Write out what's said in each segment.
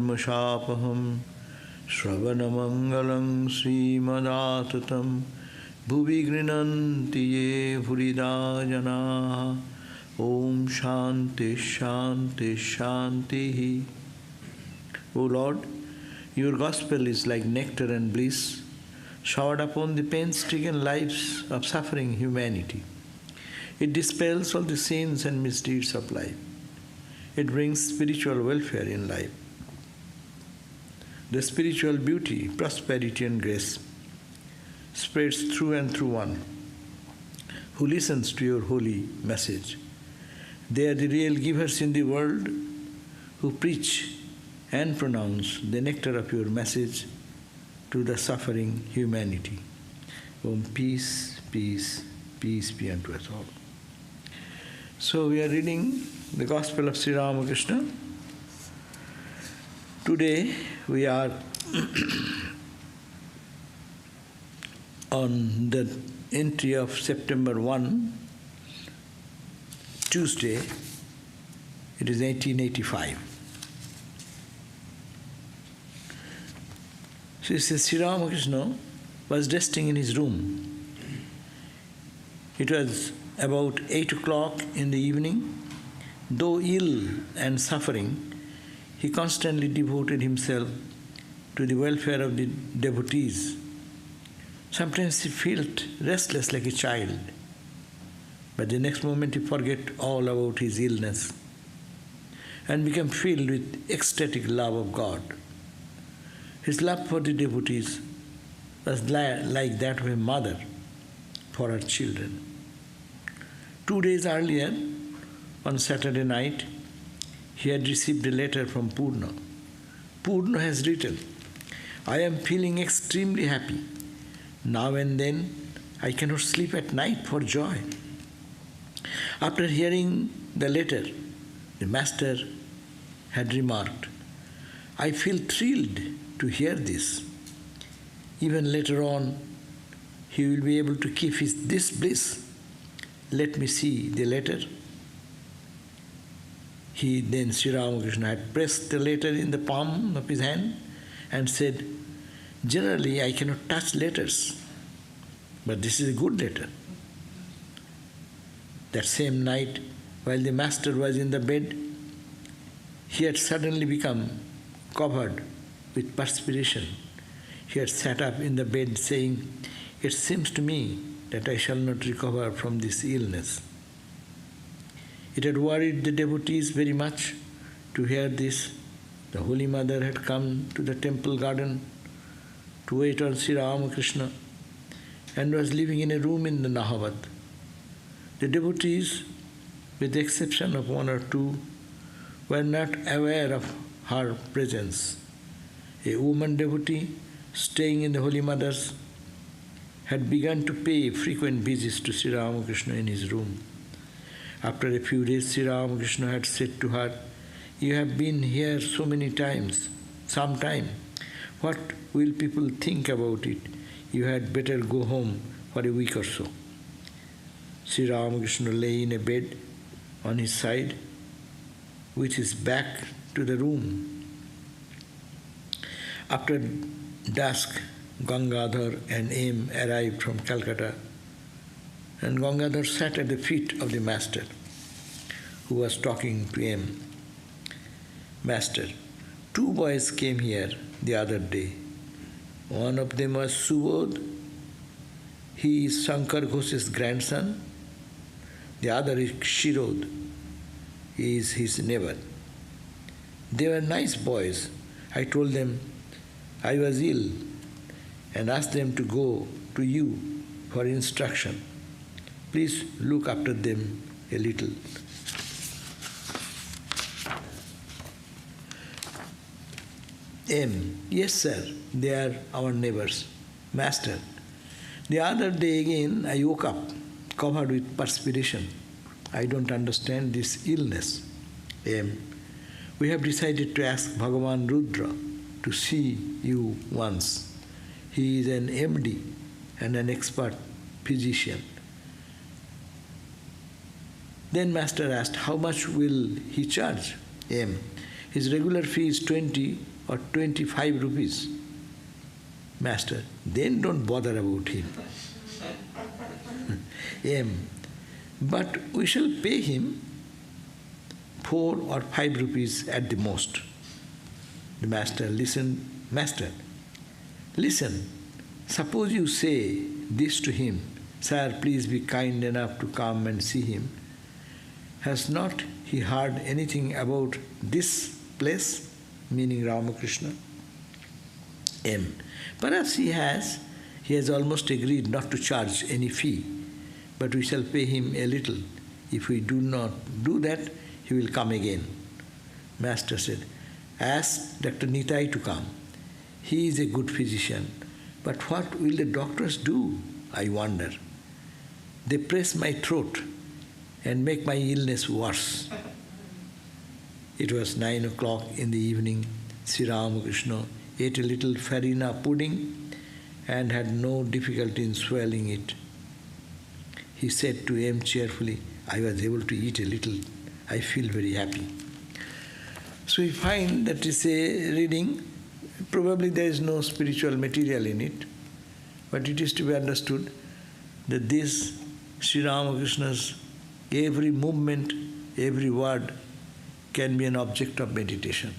Mashapaham Shravanamangalam Srimadaatatam Bhuvi Grinanti Ye Bhuridajana Om Shanti Shanti Shanti. O Lord, your gospel is like nectar and bliss showered upon the pain-stricken lives of suffering humanity. It dispels all the sins and misdeeds of life. It brings spiritual welfare in life. The spiritual beauty, prosperity and grace spreads through and through one who listens to your holy message. They are the real givers in the world who preach and pronounce the nectar of your message to the suffering humanity. Om peace, peace, peace be unto us all. So we are reading the Gospel of Sri Ramakrishna. Today we are on the entry of September 1, Tuesday. It is 1885. So it says Sri Ramakrishna was resting in his room. It was about 8 o'clock in the evening. Though ill and suffering, he constantly devoted himself to the welfare of the devotees. Sometimes he felt restless like a child, but the next moment he forgot all about his illness and became filled with ecstatic love of God. His love for the devotees was like that of a mother for her children. 2 days earlier, on Saturday night, he had received a letter from Purna. Purna has written, "I am feeling extremely happy. Now and then I cannot sleep at night for joy." After hearing the letter, the master had remarked, "I feel thrilled to hear this. Even later on, he will be able to keep this bliss. Let me see the letter." Then Sri Ramakrishna had pressed the letter in the palm of his hand and said, "Generally I cannot touch letters, but this is a good letter." That same night, while the master was in the bed, he had suddenly become covered with perspiration. He had sat up in the bed saying, "It seems to me that I shall not recover from this illness." It had worried the devotees very much to hear this. The Holy Mother had come to the temple garden to wait on Sri Ramakrishna and was living in a room in the Nahavad. The devotees, with the exception of 1 or 2, were not aware of her presence. A woman devotee staying in the Holy Mother's had begun to pay frequent visits to Sri Ramakrishna in his room. After a few days, Sri Ramakrishna had said to her, "You have been here so many times, sometime. What will people think about it? You had better go home for a week or so." Sri Ramakrishna lay in a bed on his side with his back to the room. After dusk, Gangadhar and M arrived from Calcutta, and Gangadhar sat at the feet of the master, who was talking to M. "Master, 2 boys came here the other day. One of them was Subodh. He is Shankar Ghosh's grandson. The other is Kshirodh. He is his neighbor. They were nice boys. I told them I was ill and asked them to go to you for instruction. Please look after them a little." M. "Yes, sir, they are our neighbors." "Master, the other day again I woke up covered with perspiration. I don't understand this illness." M. "We have decided to ask Bhagavan Rudra to see you once. He is an MD and an expert physician." Then Master asked, "How much will he charge?" M. "His regular fee is 20 or 25 rupees, Master, then don't bother about him. But we shall pay him 4 or 5 rupees at the most. The Master, listen, Master, listen, suppose you say this to him, Sir, please be kind enough to come and see him. Has not he heard anything about this place, meaning Ramakrishna? Perhaps he has. He has almost agreed not to charge any fee, but we shall pay him a little. If we do not do that, he will come again. Master said, ask Dr. Nitai to come. He is a good physician. But what will the doctors do, I wonder? They press my throat and make my illness worse. It was 9 o'clock in the evening. Sri Ramakrishna ate a little farina pudding and had no difficulty in swallowing it. He said to M cheerfully, I was able to eat a little. I feel very happy. So we find that is a reading. Probably there is no spiritual material in it, but it is to be understood that this Sri Ramakrishna's every movement, every word can be an object of meditation.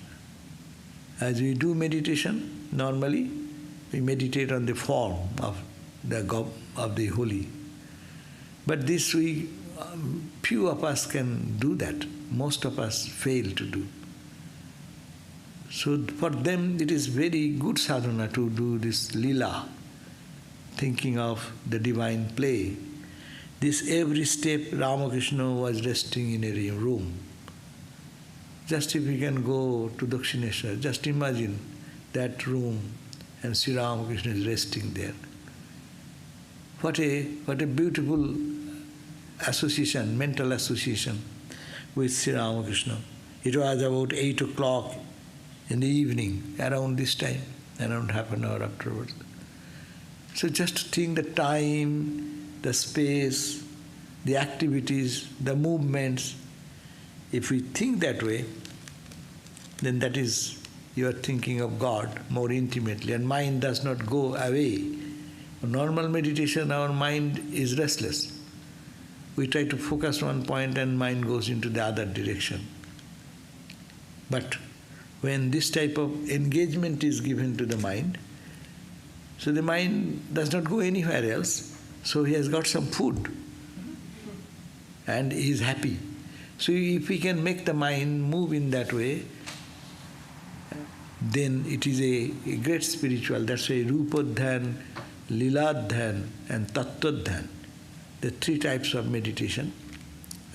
As we do meditation, normally we meditate on the form of the holy. But this few of us can do that. Most of us fail to do. So for them it is very good sadhana to do this lila, thinking of the divine play. This every step Ramakrishna was resting in a room. Just if we can go to Dakshineshwar, just imagine that room and Sri Ramakrishna is resting there. What a beautiful association, mental association with Sri Ramakrishna. It was about 8 o'clock in the evening, around this time, around half an hour afterwards. So just think the time, the space, the activities, the movements. If we think that way, then that is, you are thinking of God more intimately, and mind does not go away. In normal meditation, our mind is restless. We try to focus one point and mind goes into the other direction. But when this type of engagement is given to the mind, so the mind does not go anywhere else, so he has got some food and he is happy. So if we can make the mind move in that way, then it is a great spiritual. That's why Rupadhyan, Liladhyan and Tattvadhyan. The 3 types of meditation.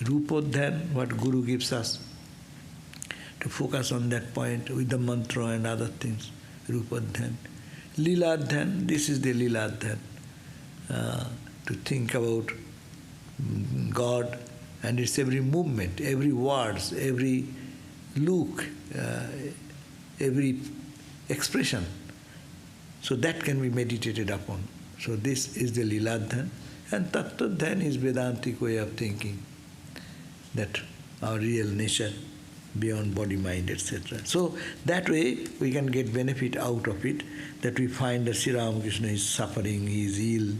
Rupadhyan, what Guru gives us, to focus on that point with the mantra and other things. Rupadhyan. Liladhyan, this is the Liladhyan. To think about God and its every movement, every words, every look, every expression. So that can be meditated upon. So this is the Liladhyan. And Tattvadhyan is Vedantic way of thinking, that our real nature beyond body, mind, etc. So that way we can get benefit out of it, that we find that Sri Ramakrishna is suffering, he is ill,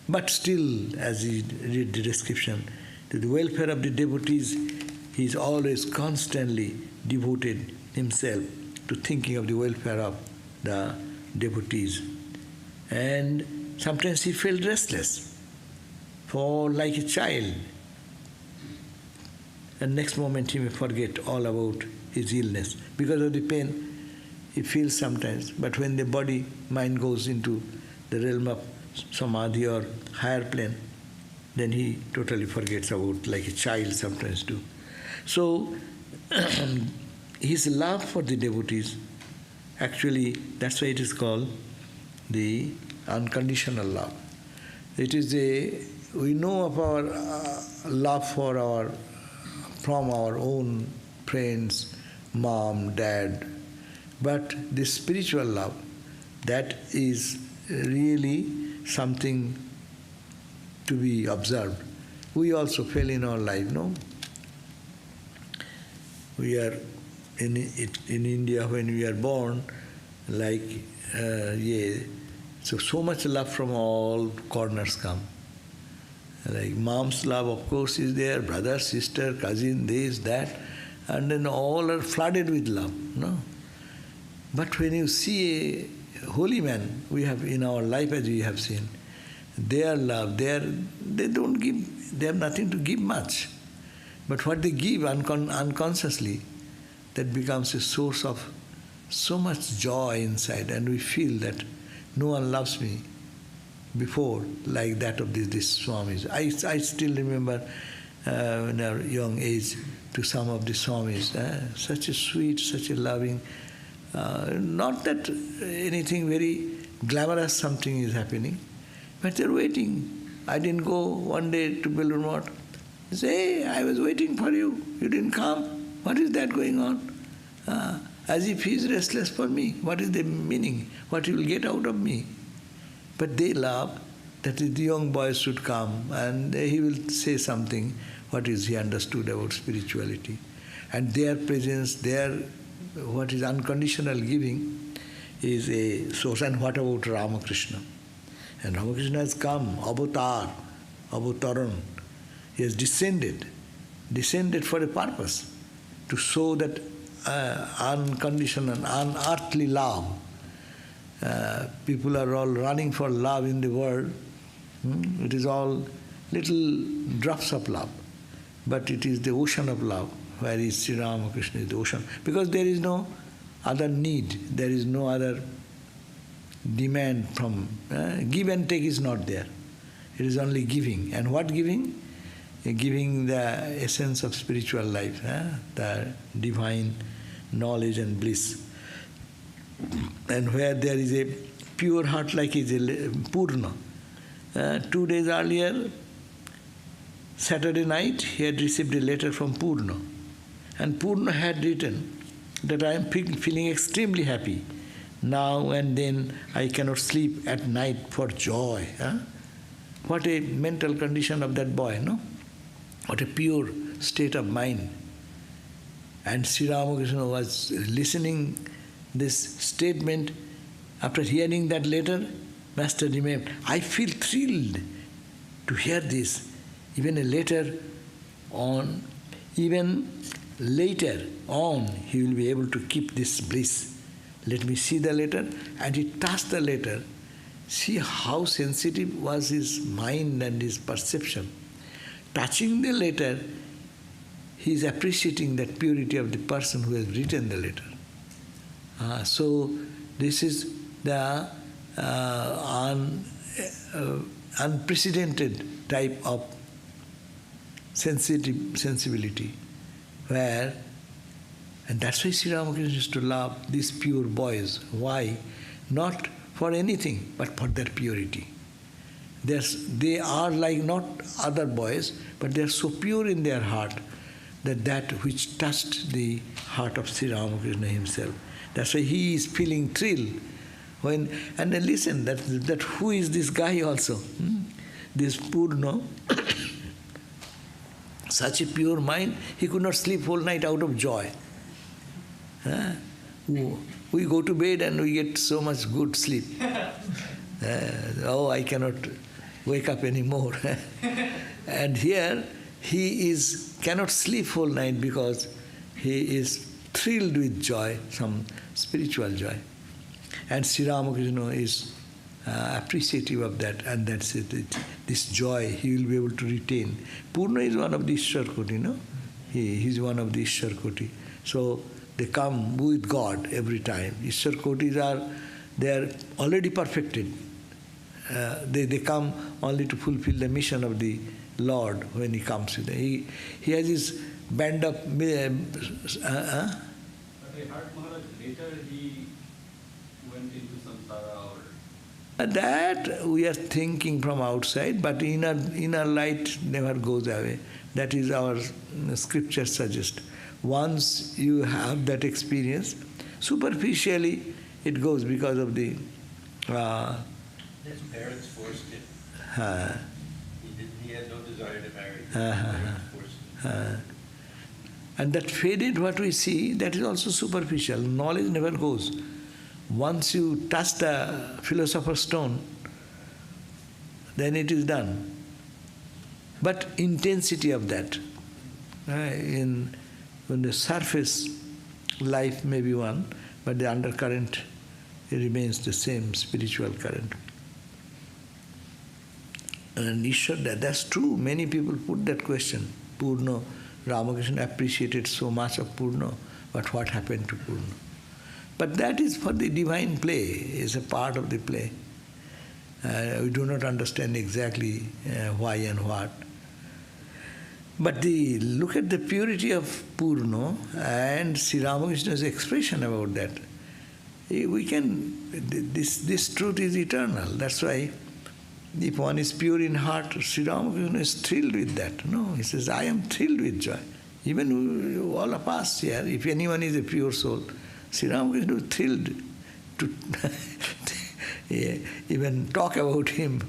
but still, as we read the description, to the welfare of the devotees, he is always constantly devoted himself to thinking of the welfare of the devotees. And sometimes he felt restless, for like a child. And next moment he may forget all about his illness. Because of the pain, he feels sometimes. But when the body, mind goes into the realm of samadhi or higher plane, then he totally forgets about, like a child sometimes do. So his love for the devotees, actually that's why it is called the unconditional love. It is we know of our love from our own friends, mom, dad, but the spiritual love, that is really something to be observed. We also fail in our life, no? We are in India when we are born, like, so much love from all corners come. Like mom's love, of course, is there, brother, sister, cousin, this, that, and then all are flooded with love, no? But when you see a holy man, we have in our life, as we have seen, their love, they don't give, they have nothing to give much. But what they give unconsciously, that becomes a source of so much joy inside, and we feel that no one loves me before like that of these Swamis. I still remember in our young age to some of the Swamis, such a sweet, such a loving, not that anything very glamorous something is happening, but they're waiting. I didn't go one day to Belur Math. They say, hey, I was waiting for you. You didn't come. What is that going on? As if he is restless for me. What is the meaning? What he will get out of me? But they love that the young boys should come and he will say something, what is he understood about spirituality. And their presence, their what is unconditional giving is a source. And what about Ramakrishna? And Ramakrishna has come, avataran. He has descended for a purpose, to show that unconditional, unearthly love. People are all running for love in the world. It is all little drops of love. But it is the ocean of love, where is Sri Ramakrishna is the ocean. Because there is no other need, there is no other demand from, give and take is not there. It is only giving. And what giving? Giving the essence of spiritual life, the divine knowledge and bliss. And where there is a pure heart like is a Purna. 2 days earlier, Saturday night, he had received a letter from Purna. And Purna had written that I am feeling extremely happy. Now and then I cannot sleep at night for joy. What a mental condition of that boy, no? What a pure state of mind. And Sri Ramakrishna was listening this statement. After hearing that letter, Master remembered, I feel thrilled to hear this. Even later on, he will be able to keep this bliss. Let me see the letter. And he touched the letter. See how sensitive was his mind and his perception. Touching the letter, he is appreciating that purity of the person who has written the letter. So this is the unprecedented type of sensibility, where, and that's why Sri Ramakrishna used to love these pure boys. Why? Not for anything, but for their purity. They are like not other boys, but they are so pure in their heart that which touched the heart of Sri Ramakrishna himself. That's why he is feeling thrill. And then listen, that who is this guy also? This Purna, such a pure mind, he could not sleep whole night out of joy. We go to bed and we get so much good sleep. I cannot wake up anymore. And here he cannot sleep whole night because he is thrilled with joy, some spiritual joy. And Sri Ramakrishna is appreciative of that, and that's it. This joy he will be able to retain. Purna is one of the Ishwar Koti, no? He is one of the Ishwar Koti. So they come with God every time. Ishwar Kotis they are already perfected. They come only to fulfill the mission of the Lord when he comes with them. He has his band of... But I heard Maharaj, later he went into samsara or... That we are thinking from outside, but inner light never goes away. That is our scripture suggests. Once you have that experience, superficially it goes because of the... His parents forced him. He had no desire to marry. His parents forced him. And that faded what we see, that is also superficial. Knowledge never goes. Once you touch the philosopher's stone, then it is done. But intensity of that, in the surface, life may be one, but the undercurrent remains the same spiritual current. And Ishwar, that's true. Many people put that question. Purna, Ramakrishna appreciated so much of Purna, but what happened to Purna? But that is for the divine play, is a part of the play. We do not understand exactly why and what. But look at the purity of Purna and Sri Ramakrishna's expression about that. We can, this truth is eternal. That's why if one is pure in heart, Sri Ramakrishna is thrilled with that. No, he says, I am thrilled with joy. Even all of us here, if anyone is a pure soul, Sri Ramakrishna is thrilled to even talk about him.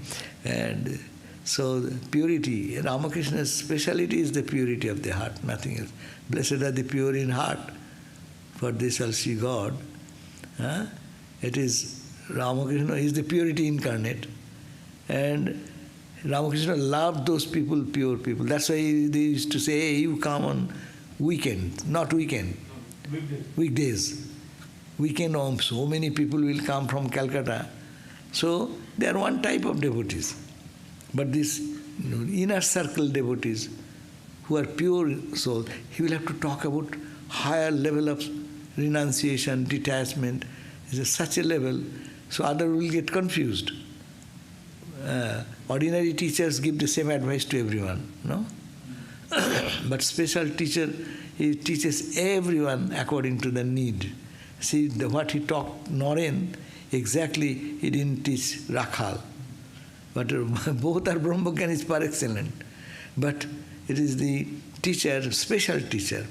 And so the purity, Ramakrishna's speciality is the purity of the heart, nothing else. Blessed are the pure in heart, for they shall see God. It is Ramakrishna is the purity incarnate. And Ramakrishna loved those people, pure people. That's why they used to say, hey, you come on weekend, not weekend, weekdays. Weekend home, so many people will come from Calcutta. So they are one type of devotees. But this inner circle devotees who are pure souls, he will have to talk about higher level of renunciation, detachment. It's such a level, so others will get confused. Ordinary teachers give the same advice to everyone, no? But special teacher, he teaches everyone according to the need. See, what he taught Noren, exactly he didn't teach Rakhal. But both are Brahmagyanis par excellence. But it is the teacher, special teacher.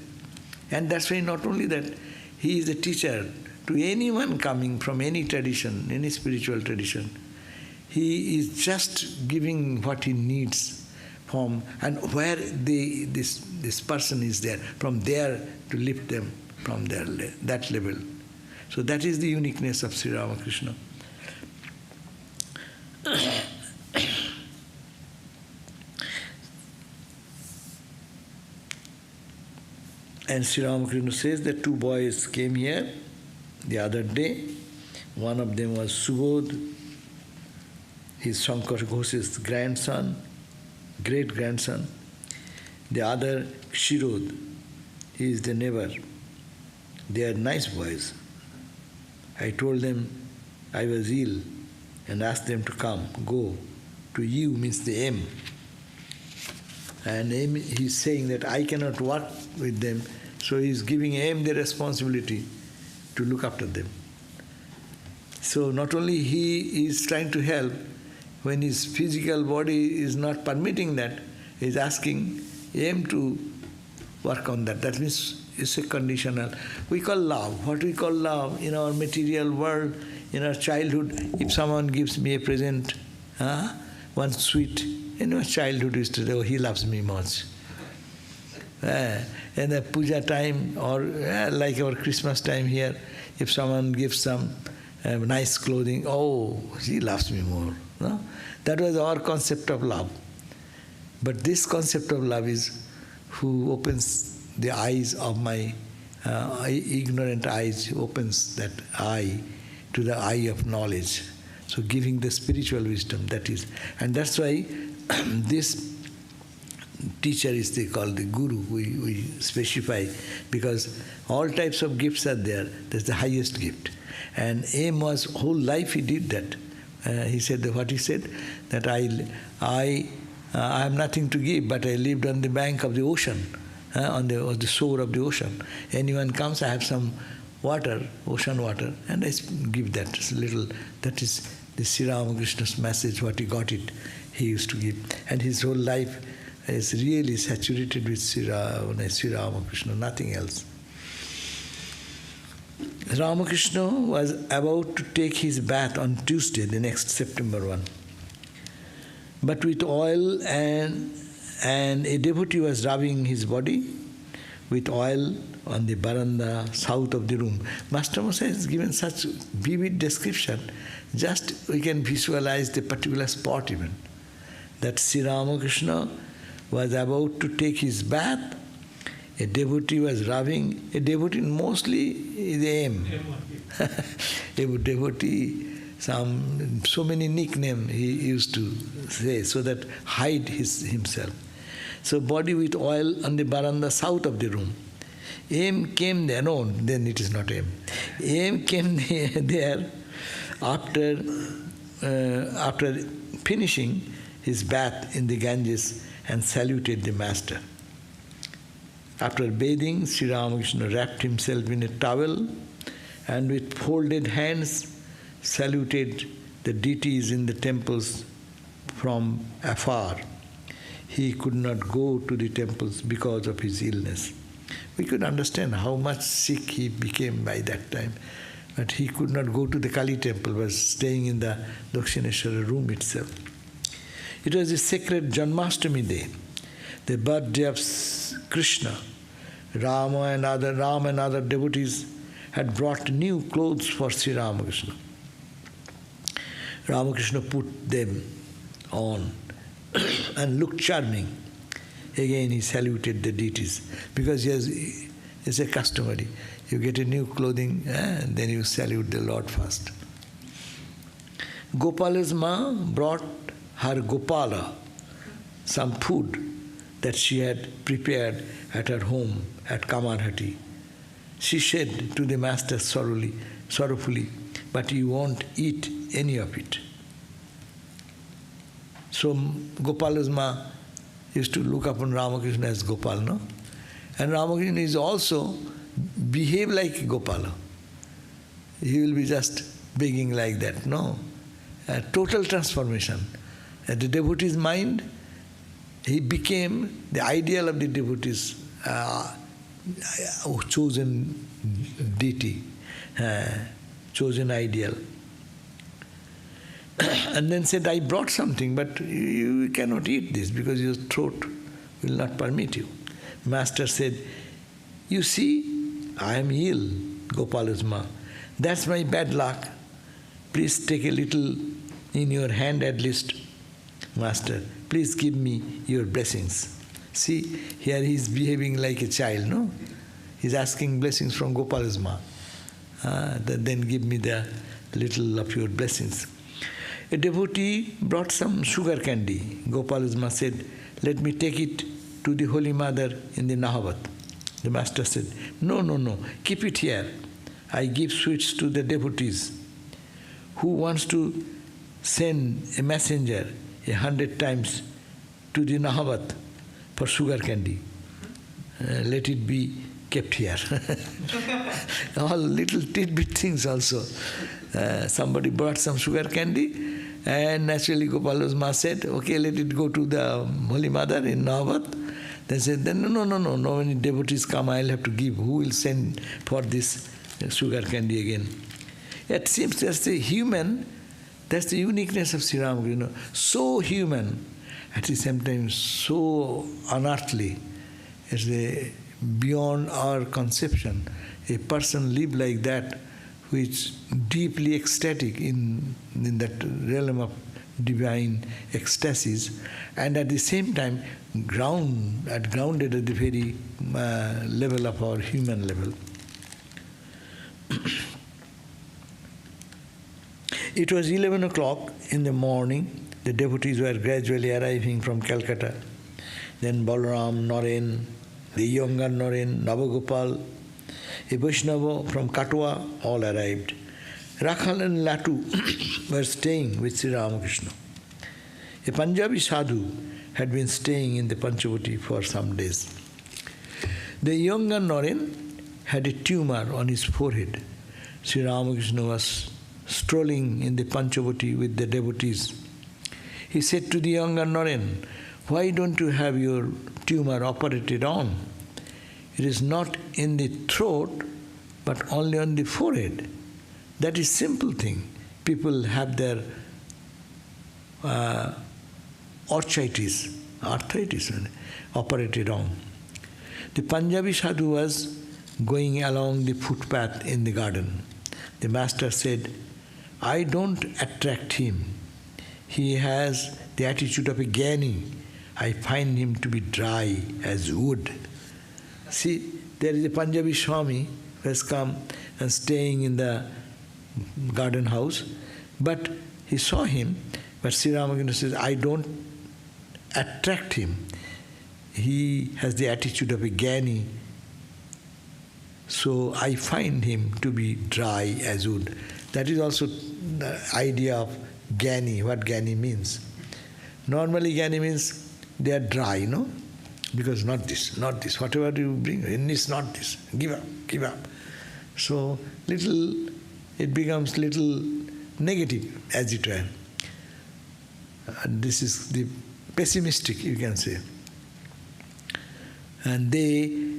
And that's why not only that, he is a teacher to anyone coming from any tradition, any spiritual tradition. He is just giving what he needs from, and where this person is there, from there to lift them from that level. So that is the uniqueness of Sri Ramakrishna. And Sri Ramakrishna says that two boys came here the other day. One of them was Subodh, his Shankar Ghosh's grandson, great-grandson. The other, Kshirod, he is the neighbor. They are nice boys. I told them I was ill and asked them to come, go. To you means the aim. And aim, he's saying that I cannot work with them, so he's giving aim the responsibility to look after them. So not only he is trying to help, when his physical body is not permitting that, he's asking aim to work on that. That means it's a conditional. We call love. What we call love in our material world, in our childhood, if someone gives me a present, one sweet, in our childhood used to say, oh, he loves me much. In the puja time, or like our Christmas time here, if someone gives some nice clothing, oh, he loves me more. No? That was our concept of love. But this concept of love is who opens the eyes of my ignorant eyes, opens that eye to the eye of knowledge. So giving the spiritual wisdom, that is. And that's why this teacher is called the guru, we specify, because all types of gifts are there. That's the highest gift. And aim was, whole life he did that. He said, what he said, that I have nothing to give, but I lived on the bank of the ocean, on the shore of the ocean. Anyone comes, I have some water, ocean water, and I give that. It's a little, that is the Sri Ramakrishna's message, what he got it, he used to give. And his whole life is really saturated with Sri Ramakrishna, nothing else. Ramakrishna was about to take his bath on Tuesday, the next September 1. But with oil and a devotee was rubbing his body with oil on the veranda south of the room. Master Moshe has given such vivid description, just we can visualize the particular spot even. That Sri Ramakrishna was about to take his bath, a devotee was rubbing, a devotee mostly is aim. A devotee, so many nicknames he used to say, so that hide himself. So body with oil on the veranda south of the room. Aim came there, no, then it is not aim. Aim came there after finishing his bath in the Ganges and saluted the master. After bathing, Sri Ramakrishna wrapped himself in a towel and with folded hands saluted the deities in the temples from afar. He could not go to the temples because of his illness. We could understand how much sick he became by that time. But he could not go to the Kali temple, was staying in the Dakshineshwara room itself. It was a sacred Janmashtami day, the birthday of Krishna. Ram and other devotees had brought new clothes for Sri Ramakrishna. Ramakrishna put them on and looked charming. Again he saluted the deities, because it's a customary. You get a new clothing, and then you salute the Lord first. Gopala's ma brought her Gopala some food that she had prepared at her home at Kamarhati. She said to the master sorrowfully, "But you won't eat any of it." So Gopala's ma used to look upon Ramakrishna as Gopal, no? And Ramakrishna is also behave like Gopala. He will be just begging like that, no? A total transformation. At the devotee's mind, he became the ideal of the devotee's chosen deity, chosen ideal. And then said, "I brought something, but you cannot eat this because your throat will not permit you." Master said, "You see, I am ill, Gopala's ma. That's my bad luck. Please take a little in your hand at least. Master, please give me your blessings." See, here he is behaving like a child, no? He is asking blessings from Gopala's ma. Then give me the little of your blessings. A devotee brought some sugar candy. Gopala's ma said, "Let me take it to the Holy Mother in the Nahavat." The master said, No, keep it here. I give sweets to the devotees. Who wants to send a messenger 100 times to the Nahavat for sugar candy? Let it be kept here. All little tidbit things also. Somebody brought some sugar candy, and naturally Gopala's ma said, "Okay, let it go to the Holy Mother in Nahavat." They said, no, when devotees come, I'll have to give. Who will send for this sugar candy again? It seems that's the uniqueness of Sri Ramakrishna. So human, at the same time so unearthly. It's beyond our conception. A person live like that, who is deeply ecstatic in that realm of divine ecstasies, and at the same time grounded at the very level of our human level. It was 11 o'clock in the morning. The devotees were gradually arriving from Calcutta. Then Balaram, Naren, the younger Naren, Navagopal, a Vaishnava from Katwa, all arrived. Rakhal and Latu were staying with Sri Ramakrishna. A Punjabi sadhu had been staying in the Panchavati for some days. The younger Naren had a tumor on his forehead. Sri Ramakrishna was strolling in the Panchavati with the devotees. He said to the younger Naren, "Why don't you have your tumor operated on? It is not in the throat, but only on the forehead. That is simple thing. People have their arthritis operated on." The Punjabi sadhu was going along the footpath in the garden. The master said, I don't attract him. He has the attitude of a Gyani. I find him to be dry as wood. See, there is a Punjabi Swami who has come and staying in the garden house, but he saw him, but Sri Ramakrishna says, I don't attract him. He has the attitude of a Gyani, so I find him to be dry as wood. That is also the idea of Gyani, what Gyani means. Normally Gyani means they are dry, no? Because not this, whatever you bring, it's not this, give up. So it becomes little negative, as it were. This is the pessimistic, you can say. And they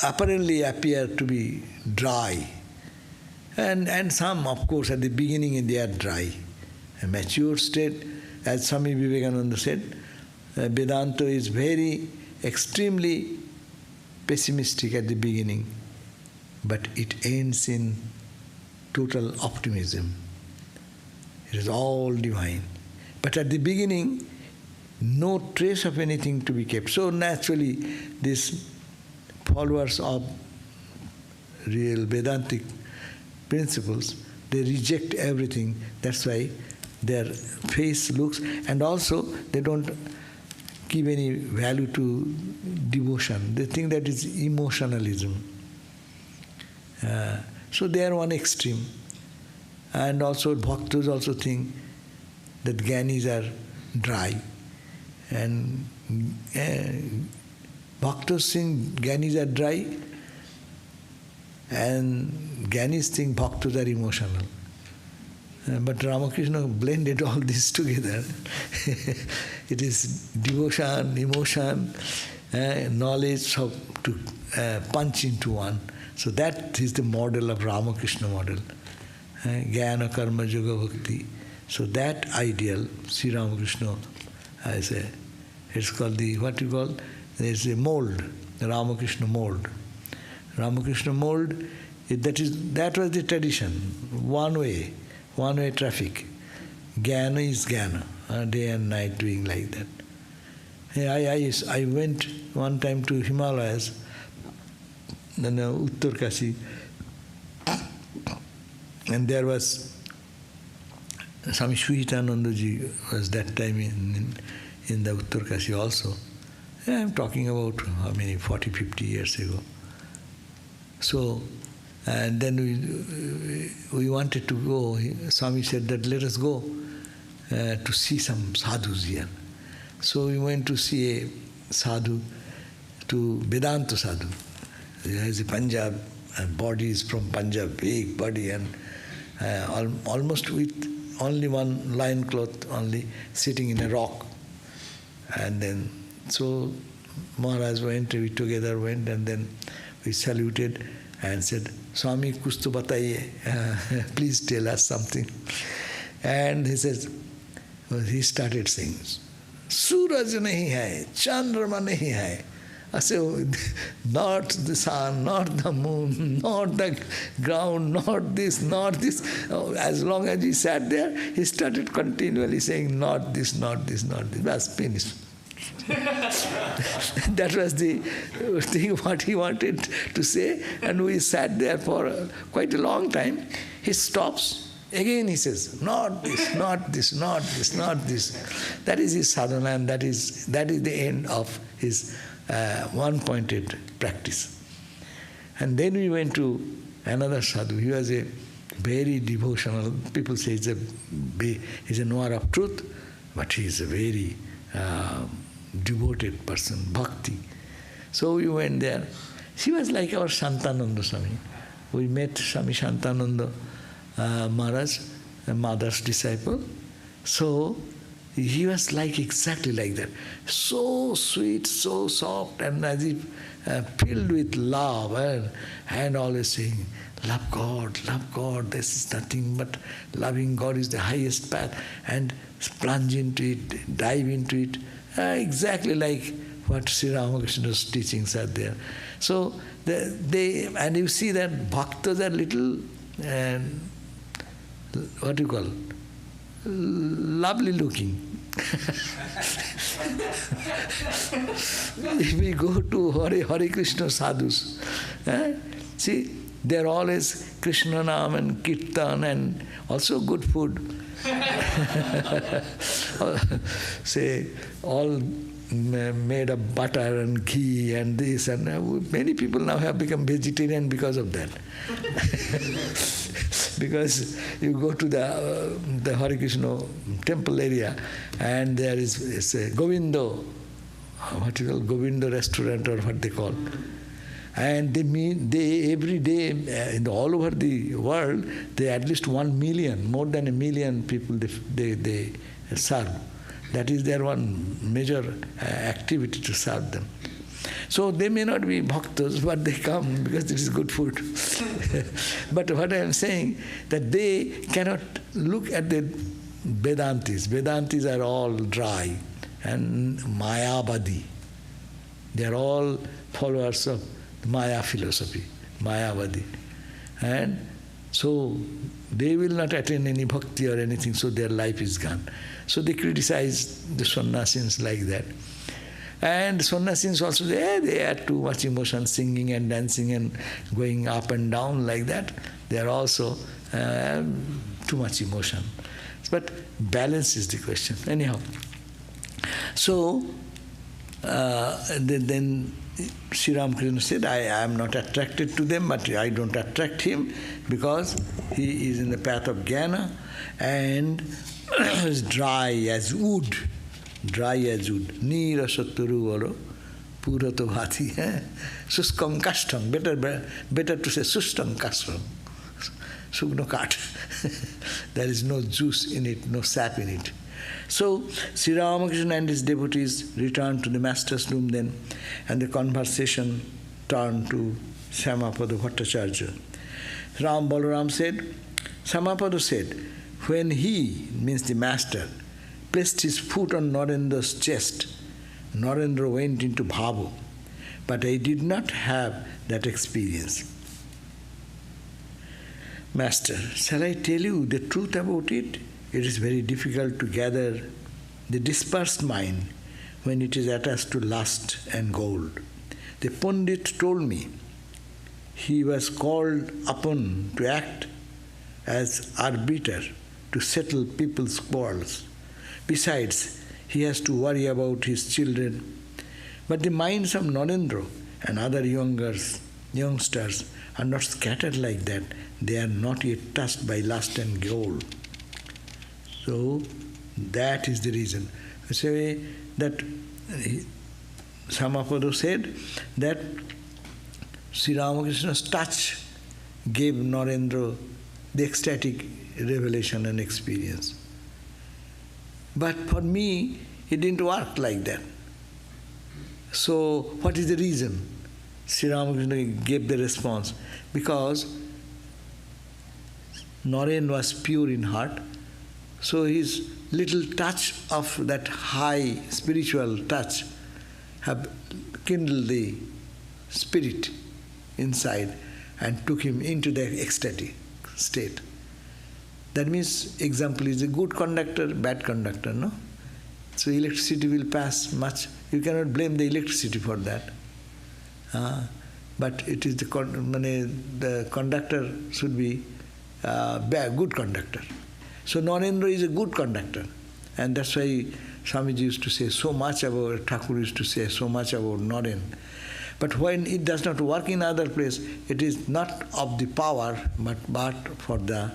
apparently appear to be dry. And some, of course, at the beginning they are dry. A mature state, as Swami Vivekananda said, Vedanta is very extremely pessimistic at the beginning, but it ends in total optimism. It is all divine. But at the beginning, no trace of anything to be kept. So naturally, these followers of real Vedantic principles, they reject everything. That's why their face looks, and also they don't give any value to devotion. They think that is emotionalism. So they are one extreme. And also bhaktas also think that Gyanis are dry. And bhaktas think Gyanis are dry, and Gyanis think bhaktas are emotional. But Ramakrishna blended all this together. It is devotion, emotion, knowledge to punch into one. So that is the model of Ramakrishna model. Jnana, Karma, Yoga, Bhakti. So that ideal, Sri Ramakrishna has it's called there's a mold, the Ramakrishna mold. Ramakrishna mold, that was the tradition, one way traffic. Jnana is Jnana, day and night doing like that. I went one time to Himalayas, Uttarkasi, and there was Swami Shuhitanandaji was that time in the Uttarkasi also. I'm talking about how many, 40, 50 years ago. So, and then we wanted to go. Swami said that let us go to see some sadhus here. So we went to see a sadhu, to Vedanta sadhu. He has a Punjab, and body is from Punjab, big body, and almost with only one loincloth only, sitting in a rock. And then, so Maharaj went, we together went, and then we saluted and said, Swami, kuch to bataiye, please tell us something. And he says, he started saying, Suraj nahi hai, Chandrama nahi hai. I said, not the sun, not the moon, not the ground, not this, not this. As long as he sat there, he started continually saying, not this, not this, not this. That's finished. That was the thing what he wanted to say, and we sat there for quite a long time. He stops. Again he says, not this, not this, not this, not this. That is his sadhana, and that is the end of his one-pointed practice. And then we went to another sadhu. He was a very devotional. People say he's a knower of truth, but he is a very devoted person, bhakti. So we went there. She was like our Shantananda Swami. We met Swami Shantananda Maharaj, a mother's disciple. So he was exactly like that. So sweet, so soft, and as if filled with love, and always saying, love God, this is nothing but loving God is the highest path, and plunge into it, dive into it, exactly like what Sri Ramakrishna's teachings are there. So and you see that bhaktas are little, what do you call, lovely looking. If we go to Hare Krishna sadhus, see, they're always Krishna Nam and Kirtan and also good food. Say, all made of butter and ghee and this, and many people now have become vegetarian because of that. Because you go to the Hare Krishna temple area, and there is a Govindo, what you call Govindo restaurant or what they call, and they every day all over the world, they at least 1 million, more than 1 million people they serve. That is their one major activity, to serve them. So they may not be bhaktas, but they come because this is good food. But what I am saying, that they cannot look at the Vedantis. Vedantis are all dry and Mayavadi. They are all followers of Maya philosophy, Mayavadi. And so they will not attain any bhakti or anything, so their life is gone. So they criticize the sannyasins like that. And sannyasins also say, they add too much emotion, singing and dancing and going up and down like that. They are also too much emotion. But balance is the question. Anyhow, so then Sri Ramakrishna said, I am not attracted to them, but I don't attract him because he is in the path of jnana and is dry as wood. Dry as wood. Nira satturu varo purato bhati. Suskam kashtam. Better to say sustam kashtam. Sugno kat. There is no juice in it, no sap in it. So Sri Ramakrishna and his devotees returned to the master's room then, and the conversation turned to Syamapada Bhattacharya. Ram Balaram said, Syamapada said, when he, means the master, placed his foot on Narendra's chest, Narendra went into bhava, but I did not have that experience. Master, shall I tell you the truth about it? It is very difficult to gather the dispersed mind when it is attached to lust and gold. The Pandit told me he was called upon to act as arbiter to settle people's quarrels. Besides, he has to worry about his children. But the minds of Narendra and other youngsters are not scattered like that. They are not yet touched by lust and gold. So, that is the reason. Say that Syamapada said that Sri Ramakrishna's touch gave Narendra the ecstatic revelation and experience. But for me, it didn't work like that. So, what is the reason? Sri Ramakrishna gave the response. Because Naren was pure in heart, so his little touch of that high spiritual touch have kindled the spirit inside and took him into the ecstatic state. That means, example is a good conductor, bad conductor, no? So electricity will pass much. You cannot blame the electricity for that. But it is the conductor should be a good conductor. So Narendra is a good conductor. And that's why Swamiji used to say so much about, Thakur used to say so much about Naren. But when it does not work in other place, it is not of the power, but for the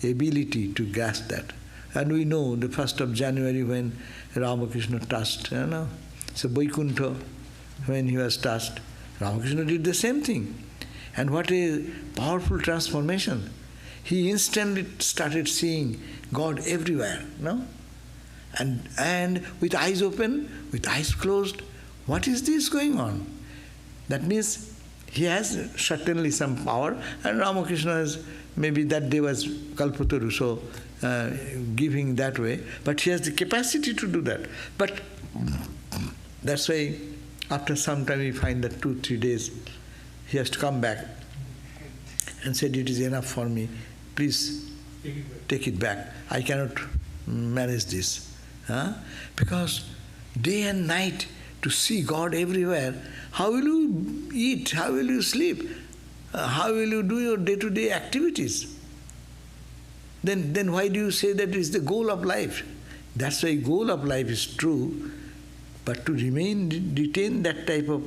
ability to grasp that. And we know the 1st of January when Ramakrishna touched, so Vaikuntha, when he was touched, Ramakrishna did the same thing. And what a powerful transformation. He instantly started seeing God everywhere, no? And with eyes open, with eyes closed, what is this going on? That means he has certainly some power, and Ramakrishna has, maybe that day was Kalpataru, so giving that way, but he has the capacity to do that. But that's why After some time we find that 2-3 days he has to come back and said, it is enough for me, please take it back. I cannot manage this. Because day and night to see God everywhere, how will you eat? How will you sleep? How will you do your day-to-day activities? Then why do you say that is the goal of life? That's why goal of life is true, but to retain that type of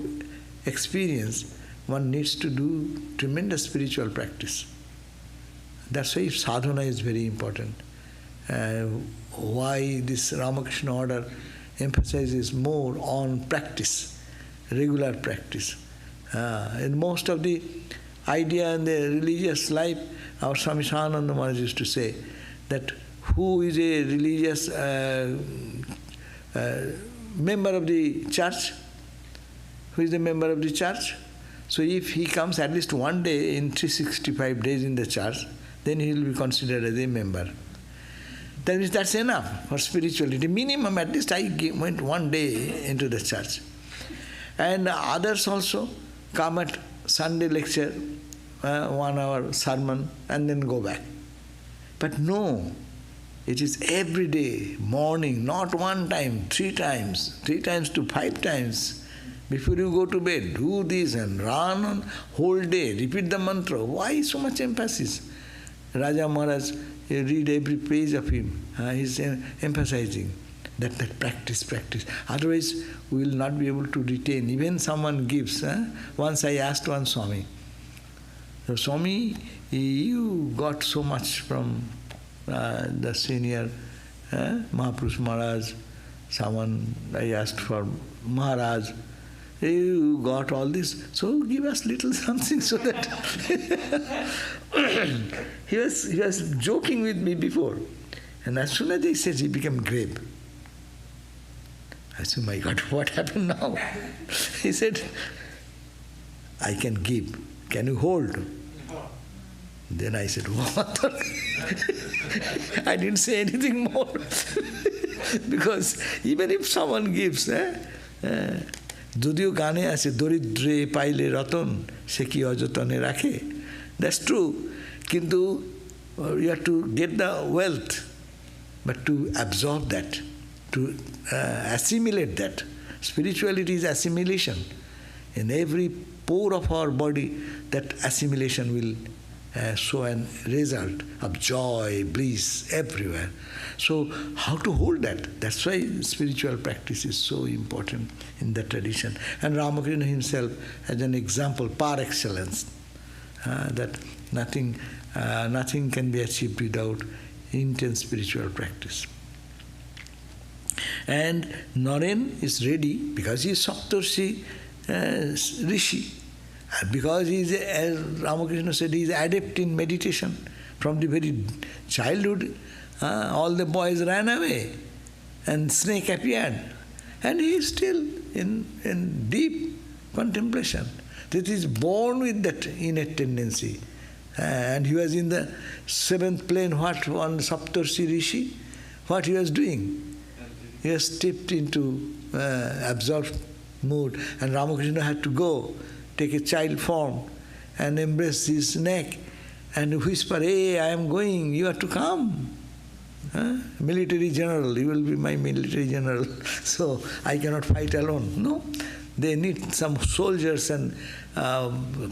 experience, one needs to do tremendous spiritual practice. That's why sadhana is very important. Why this Ramakrishna order emphasizes more on practice, regular practice. In most of the idea in the religious life, our Swami Sahananda Maharaj used to say that who is a religious member of the church? Who is a member of the church? So if he comes at least one day in 365 days in the church, then he will be considered as a member. That means that's enough for spirituality. Minimum, at least I went one day into the church. And others also come at Sunday lecture, 1 hour sermon, and then go back. But no, it is every day, morning, not one time, 3 times, 3 times to 5 times. Before you go to bed, do this and run on whole day, repeat the mantra. Why so much emphasis? Raja Maharaj, you read every page of him, he's emphasizing that practice. Otherwise, we will not be able to retain. Even someone gives. Once I asked one Swami, so Swami, you got so much from the senior Mahapurush Maharaj. Someone I asked for Maharaj. You got all this, so give us little something so that he was joking with me before. And as soon as he said, he became grave. I said, my God, what happened now? He said, I can give. Can you hold? Then I said, what? I didn't say anything more. Because even if someone gives, যদিও গানে আছে দরিদ্রে পাইলে রতন সে কি অযতনে রাখে, that's true, কিন্তু you have to get the wealth, but to absorb that, to assimilate that. Spirituality is assimilation. In every pore of our body, that assimilation will show a result of joy, bliss everywhere. So how to hold that? That's why spiritual practice is so important in the tradition. And Ramakrishna himself as an example par excellence, that nothing can be achieved without intense spiritual practice. And Naren is ready because he is Saptarshi Rishi. Because he is, as Ramakrishna said, he is adept in meditation. From the very childhood, all the boys ran away and snake appeared. And he is still in deep contemplation. That he is born with that innate tendency. And he was in the 7th plane, what on Saptarshi Rishi? What he was doing? He was stepped into absorbed mood. And Ramakrishna had to go, take a child form and embrace his neck and whisper, hey, I am going, you have to come. Military general, you will be my military general, so I cannot fight alone. No, they need some soldiers and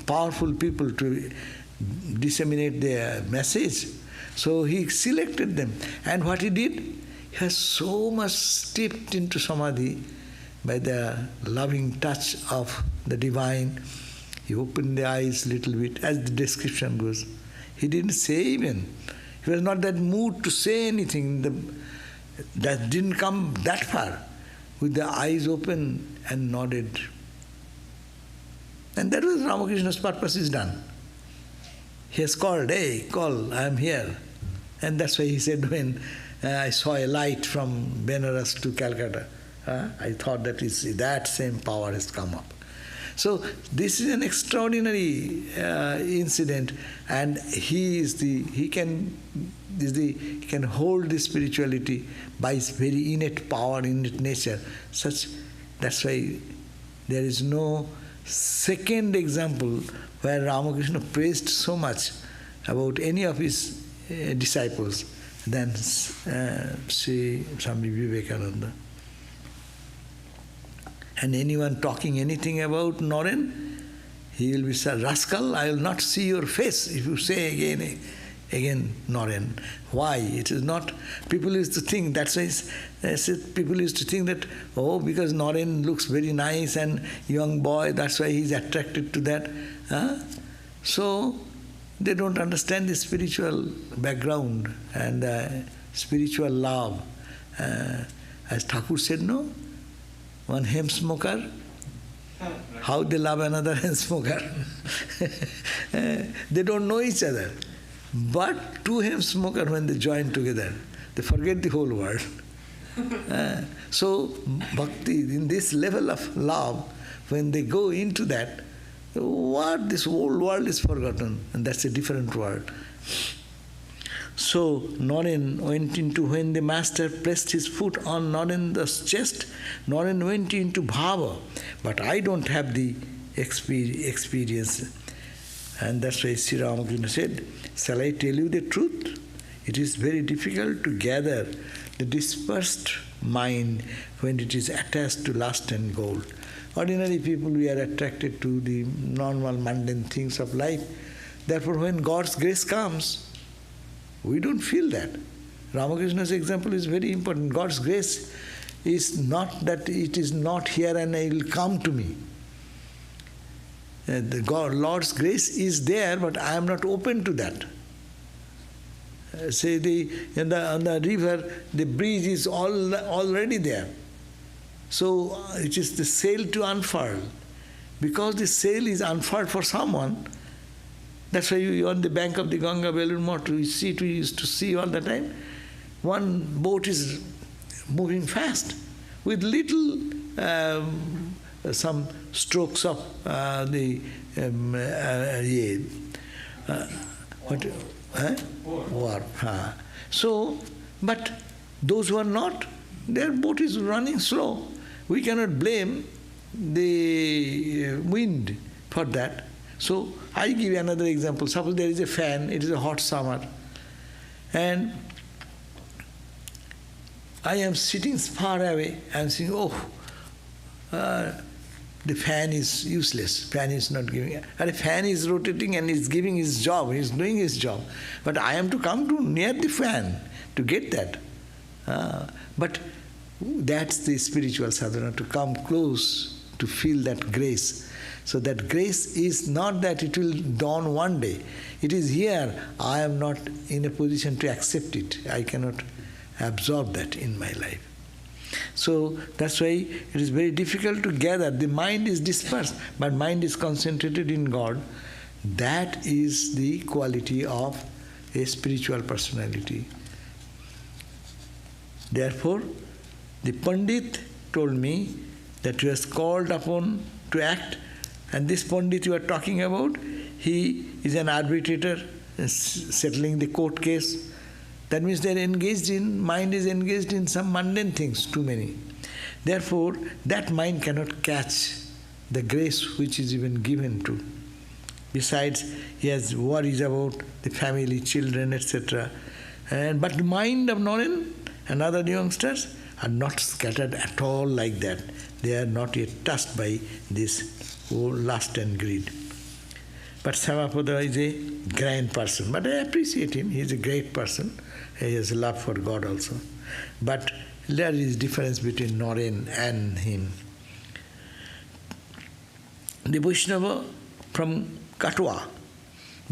powerful people to disseminate their message. So he selected them. And what he did, he has so much steeped into samadhi by the loving touch of the divine. He opened the eyes a little bit, as the description goes. He didn't say even. He was not that moved to say anything. That didn't come that far. With the eyes open and nodded. And that was Ramakrishna's purpose is done. He has called, hey, call, I am here. And that's why he said, when I saw a light from Benares to Calcutta, I thought that that same power has come up. So this is an extraordinary incident, and he can hold this spirituality by his very innate power, innate nature. That's why There is no second example where Ramakrishna praised so much about any of his disciples than Sri Swami Vivekananda. And anyone talking anything about Naren, he will be, "Sir, rascal, I will not see your face if you say again Naren." Why? It is not, people used to think, that's why people used to think that, oh, because Naren looks very nice and young boy, that's why he's attracted to that. So, they don't understand the spiritual background and spiritual love. As Thakur said, no? One hemp smoker, how they love another hemp smoker. They don't know each other. But two hemp smokers, when they join together, they forget the whole world. So, bhakti, in this level of love, when they go into that, what this whole world is forgotten, and that's a different world. So Naren went into, when the master pressed his foot on Narendra's chest, Naren went into bhava. But I don't have the experience. And that's why Sri Ramakrishna said, "Shall I tell you the truth? It is very difficult to gather the dispersed mind when it is attached to lust and gold." Ordinary people, we are attracted to the normal mundane things of life. Therefore, when God's grace comes, we don't feel that. Ramakrishna's example is very important. God's grace is not that it is not here and it will come to me. The Lord's grace is there, but I am not open to that. Say on the river, the bridge is already there. So it is the sail to unfurl. Because the sail is unfurled for someone, that's why you on the bank of the Ganga Belur Math, we used to see all the time, one boat is moving fast with little some strokes of warp. So, but those who are not, their boat is running slow. We cannot blame the wind for that. So I give you another example. Suppose there is a fan, it is a hot summer, and I am sitting far away, I am saying, oh, the fan is useless, fan is not giving. And the fan is rotating and is giving his job, he is doing his job. But I am to come to near the fan to get that. But that's the spiritual sadhana, to come close, to feel that grace. So that grace is not that it will dawn one day. It is here. I am not in a position to accept it. I cannot absorb that in my life. So that's why it is very difficult to gather. The mind is dispersed, but mind is concentrated in God. That is the quality of a spiritual personality. Therefore, the Pandit told me that he was called upon to act, and this Pandit you are talking about, he is an arbitrator settling the court case. That means they are engaged in, mind is engaged in some mundane things, too many. Therefore, that mind cannot catch the grace which is even given to. Besides, he has worries about the family, children, etc. But the mind of Naren and other youngsters are not scattered at all like that. They are not yet touched by this whole lust and greed. But Samapada is a grand person. But I appreciate him. He is a great person. He has love for God also. But there is difference between Naren and him. The Vaishnava from Katwa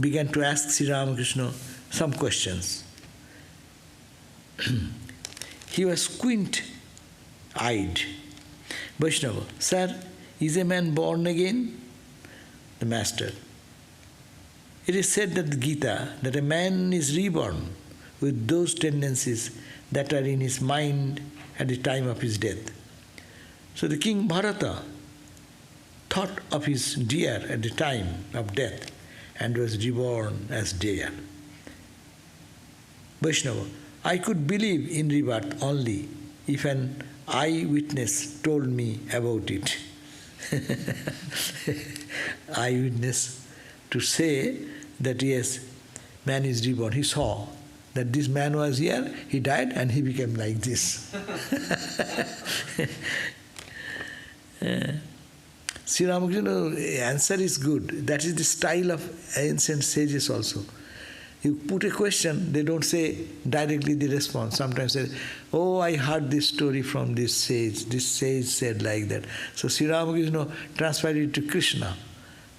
began to ask Sri Ramakrishna some questions. He was squint-eyed. Vaishnava, sir, is a man born again? The master. It is said that the Gita, that a man is reborn with those tendencies that are in his mind at the time of his death. So the king Bharata thought of his deer at the time of death and was reborn as deer. Vaishnava, I could believe in rebirth only if an eyewitness told me about it. eyewitness to say that yes, man is reborn. He saw that this man was here, he died and he became like this. Sri Ramakrishna's answer is good. That is the style of ancient sages also. You put a question, they don't say directly the response. Sometimes say, oh, I heard this story from this sage said like that. So Sri Ramakrishna transferred it to Krishna.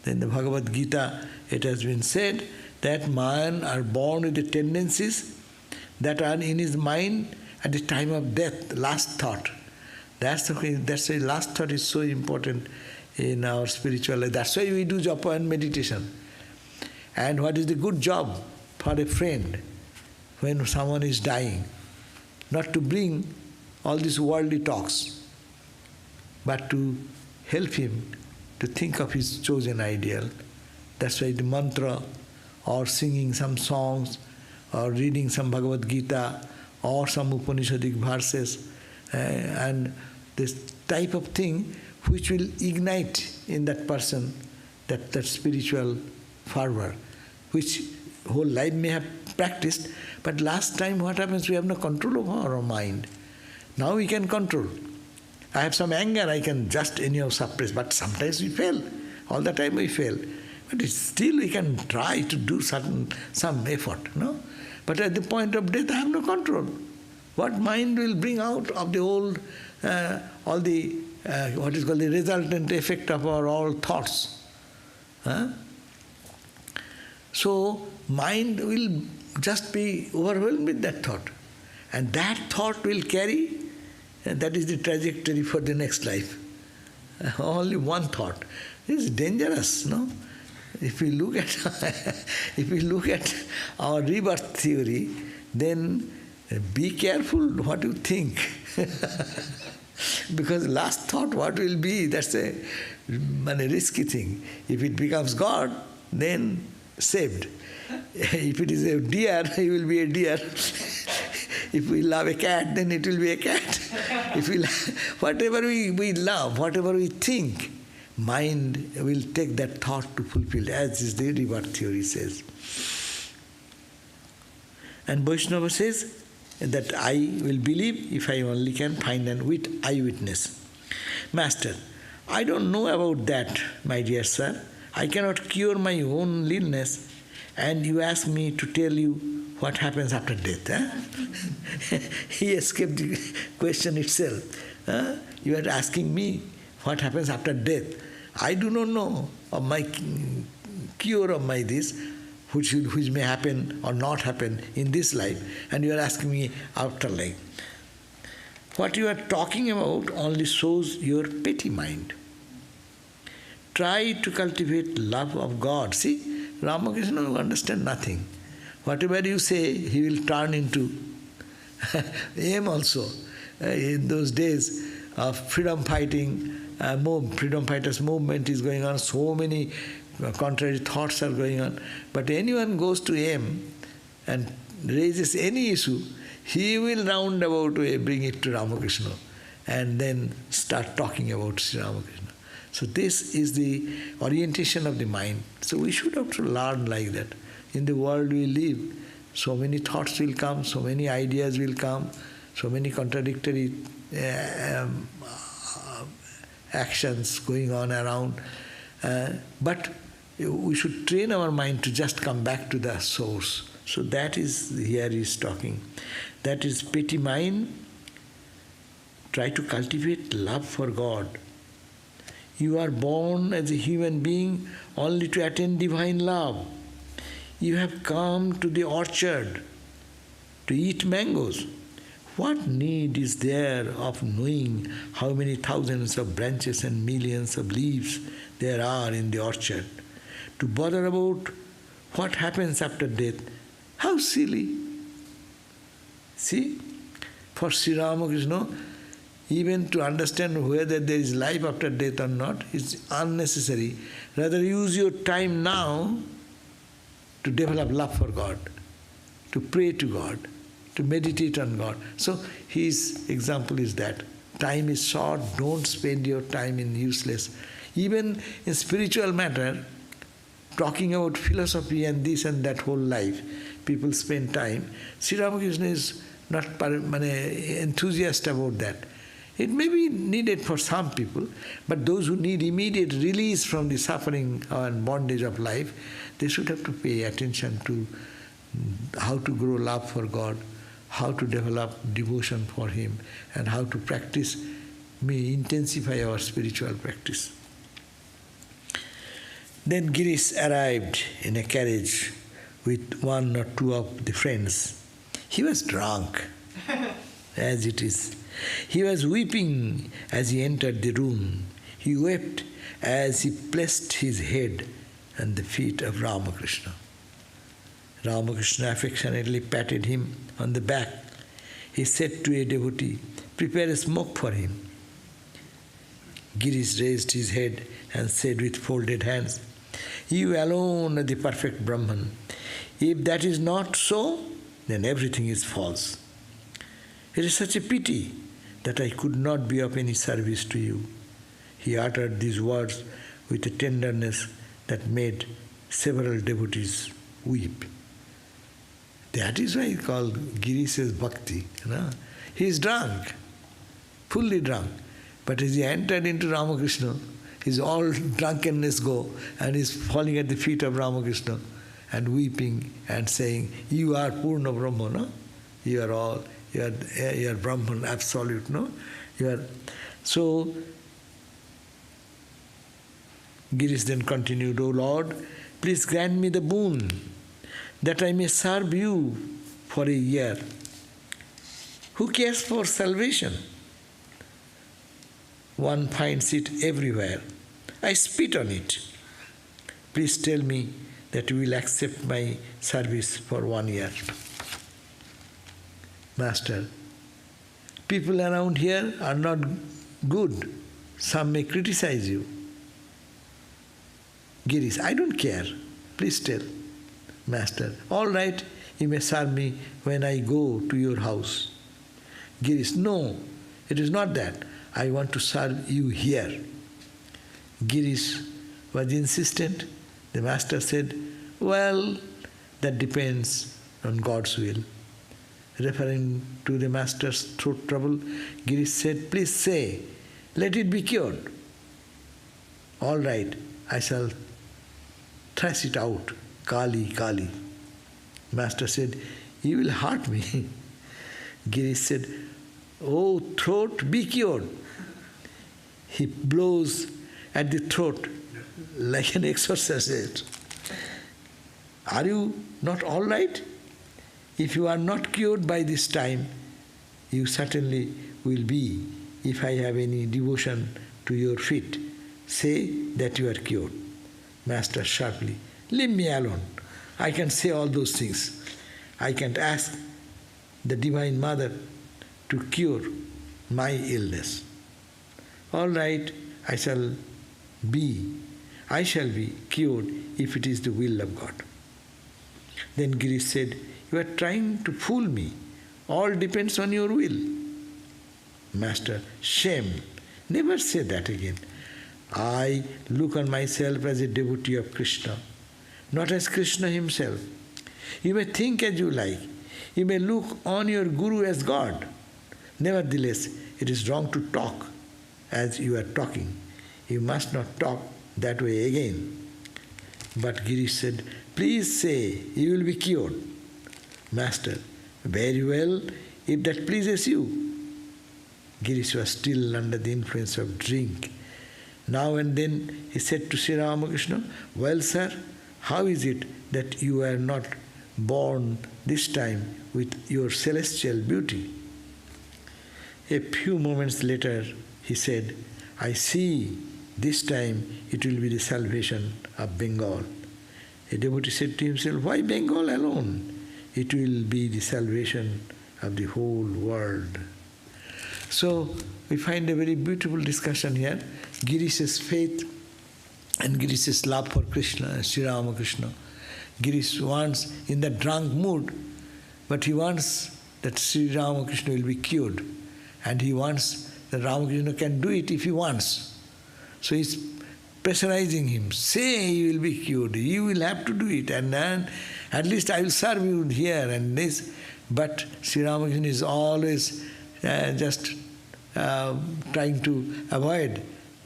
Then the Bhagavad Gita, it has been said that man are born with the tendencies that are in his mind at the time of death, last thought. That's why last thought is so important in our spiritual life. That's why we do japa and meditation. And what is the good job for a friend when someone is dying? Not to bring all these worldly talks, but to help him to think of his chosen ideal. That's why the mantra, or singing some songs, or reading some Bhagavad Gita, or some Upanishadic verses, and this type of thing which will ignite in that person that spiritual fervor, which whole life may have practiced, but last time what happens, we have no control over our mind. Now we can control. I have some anger, I can just anyhow suppress, but sometimes we fail. All the time we fail. But still we can try to do some effort, no? But at the point of death, I have no control. What mind will bring out of the old, all the, what is called the resultant effect of our all thoughts? Huh? So, mind will just be overwhelmed with that thought. And that thought will carry, that is the trajectory for the next life. Only one thought. This is dangerous, no? If we look at our rebirth theory, then be careful what you think. Because last thought what will be, that's a risky thing. If it becomes God, then saved. If it is a deer, he will be a deer. If we love a cat, then it will be a cat. If we whatever we love, whatever we think, mind will take that thought to fulfill, as is the rebirth theory says. And Vaishnava says that I will believe if I only can find an eyewitness. Master, I don't know about that, my dear sir. I cannot cure my own loneliness, and you ask me to tell you what happens after death. Huh? He escaped the question itself. Huh? You are asking me what happens after death. I do not know of my cure of my this, which may happen or not happen in this life, and you are asking me afterlife. What you are talking about only shows your petty mind. Try to cultivate love of God. See, Ramakrishna will understand nothing. Whatever you say, he will turn into aim also. In those days of freedom fighting, freedom fighters movement is going on, so many contrary thoughts are going on. But anyone goes to aim and raises any issue, he will roundabout way bring it to Ramakrishna and then start talking about Sri Ramakrishna. So this is the orientation of the mind. So we should have to learn like that. In the world we live, so many thoughts will come, so many ideas will come, so many contradictory actions going on around. But we should train our mind to just come back to the source. So that is, here he is talking. That is petty mind. Try to cultivate love for God. You are born as a human being only to attain divine love. You have come to the orchard to eat mangoes. What need is there of knowing how many thousands of branches and millions of leaves there are in the orchard? To bother about what happens after death, how silly. See, for Sri Ramakrishna, even to understand whether there is life after death or not is unnecessary. Rather use your time now to develop love for God, to pray to God, to meditate on God. So his example is that. time is short, don't spend your time in useless. Even in spiritual matter, talking about philosophy and this and that whole life, people spend time. Sri Ramakrishna is not enthusiast about that. It may be needed for some people, but those who need immediate release from the suffering and bondage of life, they should have to pay attention to how to grow love for God, how to develop devotion for Him, and how to practice, intensify our spiritual practice. Then Girish arrived in a carriage with one or two of the friends. He was drunk, as it is. He was weeping as he entered the room. He wept as he placed his head on the feet of Ramakrishna. Ramakrishna affectionately patted him on the back. He said to a devotee, "Prepare a smoke for him." Girish raised his head and said with folded hands, "You alone are the perfect Brahman. If that is not so, then everything is false. It is such a pity that I could not be of any service to you." He uttered these words with a tenderness that made several devotees weep. That is why he called Girish's bhakti. He is drunk, fully drunk. But as he entered into Ramakrishna, his all drunkenness go, and he is falling at the feet of Ramakrishna and weeping and saying, "You are Purna Brahma, no? You are all, you are Brahman, absolute, no? You are." So Girish then continued, "O Lord, please grant me the boon that I may serve you for a year. Who cares for salvation? One finds it everywhere. I spit on it. Please tell me that you will accept my service for 1 year." Master, people around here are not good. Some may criticize you. Girish, I don't care. Please tell. Master, all right, you may serve me when I go to your house. Girish, no, it is not that. I want to serve you here. Girish was insistent. The master said, "Well, that depends on God's will." Referring to the master's throat trouble, Girish said, "Please say, let it be cured." "All right, I shall thrash it out. Kali, Kali." Master said, "You will hurt me." Girish said, "Oh, throat, be cured." He blows at the throat like an exorcist. "Are you not all right? If you are not cured by this time, you certainly will be if I have any devotion to your feet. Say that you are cured." Master sharply, "Leave me alone. I can say all those things. I can't ask the Divine Mother to cure my illness." "All right, I shall be cured if it is the will of God." Then Girish said, "You are trying to fool me. All depends on your will." Master, "Shame. Never say that again. I look on myself as a devotee of Krishna, not as Krishna himself. You may think as you like. You may look on your Guru as God. Nevertheless, it is wrong to talk as you are talking. You must not talk that way again." But Girish said, "Please say you will be cured." Master, "Very well, if that pleases you." Girish was still under the influence of drink. Now and then he said to Sri Ramakrishna, "Well, sir, how is it that you are not born this time with your celestial beauty?" A few moments later he said, "I see this time it will be the salvation of Bengal." A devotee said to himself, "Why Bengal alone? It will be the salvation of the whole world." So we find a very beautiful discussion here. Girish's faith and Girish's love for Krishna, Sri Ramakrishna. Girish wants in the drunk mood, but he wants that Sri Ramakrishna will be cured, and he wants that Ramakrishna can do it if he wants. So he's pressurizing him. Say you will be cured. You will have to do it. And then at least I will serve you here and this. But Sri Ramakrishna is always just trying to avoid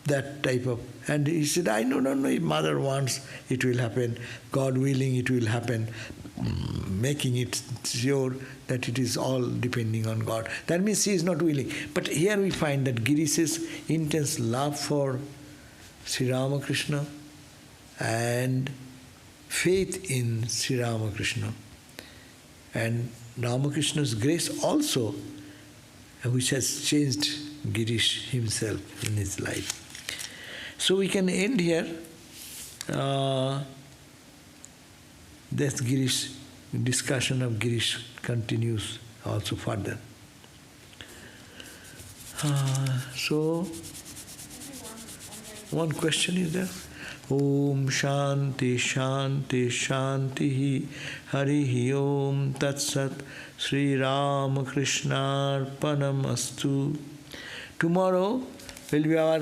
that type of. And he said, I don't know, if mother wants, it will happen. God willing, it will happen. Making it sure that it is all depending on God. That means she is not willing. But here we find that Girish's intense love for Sri Ramakrishna and faith in Sri Ramakrishna and Ramakrishna's grace also, which has changed Girish himself in his life. So we can end here. This Girish, discussion of Girish continues also further. So, one question is there. Om Shanti Shanti Shanti Harihi Om Tat Sat Sri Ramakrishna Arpanam Astu. Tomorrow will be our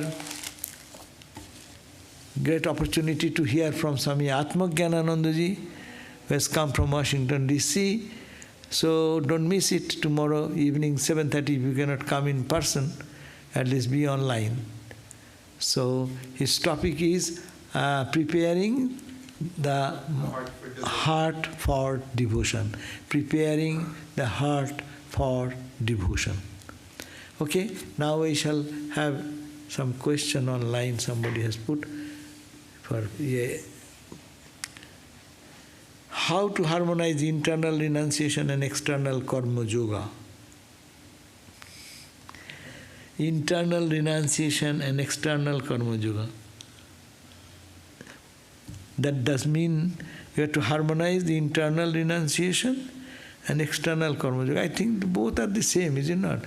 great opportunity to hear from Swami Atmagyananandaji, who has come from Washington DC. So don't miss it tomorrow evening 7:30. If you cannot come in person, at least be online. So his topic is preparing the heart for devotion. Preparing the heart for devotion. Okay, now we shall have some question online somebody has put. How to harmonize internal renunciation and external karma yoga? Internal renunciation and external karma yoga. That does mean we have to harmonize the internal renunciation and external karma yoga. I think both are the same, is it not?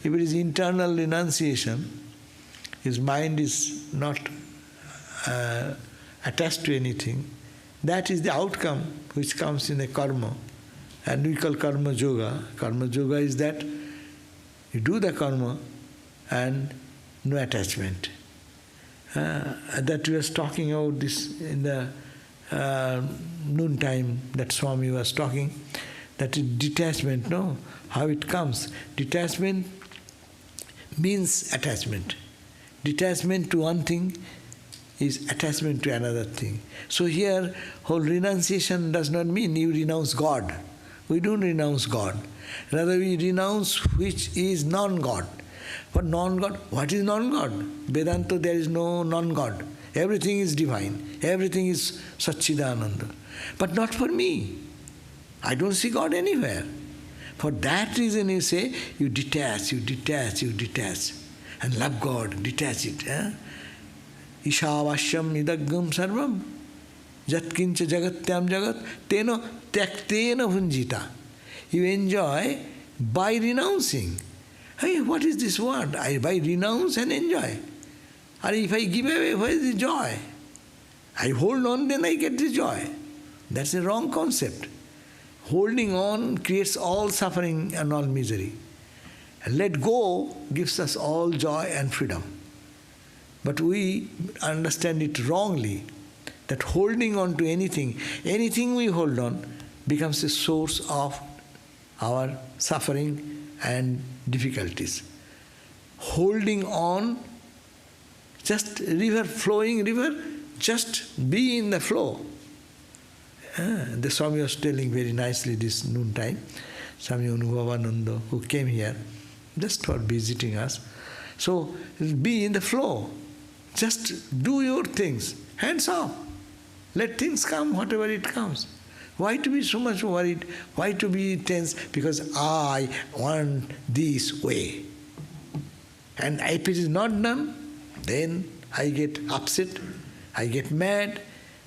If it is internal renunciation, his mind is not attached to anything, that is the outcome which comes in a karma. And we call karma yoga. Karma yoga is that you do the karma and no attachment. That we was talking about this in the noontime, that Swami was talking, that detachment, no? How it comes. Detachment means attachment. Detachment to one thing is attachment to another thing. So here, whole renunciation does not mean you renounce God. We don't renounce God. Rather, we renounce which is non-God. For non-God, what is non-God? Vedanta, there is no non-God. Everything is divine. Everything is Satchidananda. But not for me. I don't see God anywhere. For that reason you say, you detach, you detach, you detach. And love God, detach it. Ishavashyam idagam sarvam jatkincha jagatyam jagat teno tyaktena bhunjita. You enjoy by renouncing. Hey, what is this word? I renounce and enjoy. Or if I give away, where is the joy? I hold on, then I get the joy. That's a wrong concept. Holding on creates all suffering and all misery. And let go gives us all joy and freedom. But we understand it wrongly, that holding on to anything we hold on becomes a source of our suffering and difficulties. Holding on, just river, flowing river, just be in the flow. The Swami was telling very nicely this noontime, Swami Anubhavananda, who came here just for visiting us. So be in the flow. Just do your things, hands off. Let things come, whatever it comes. Why to be so much worried? Why to be tense? Because I want this way. And if it is not done, then I get upset, I get mad,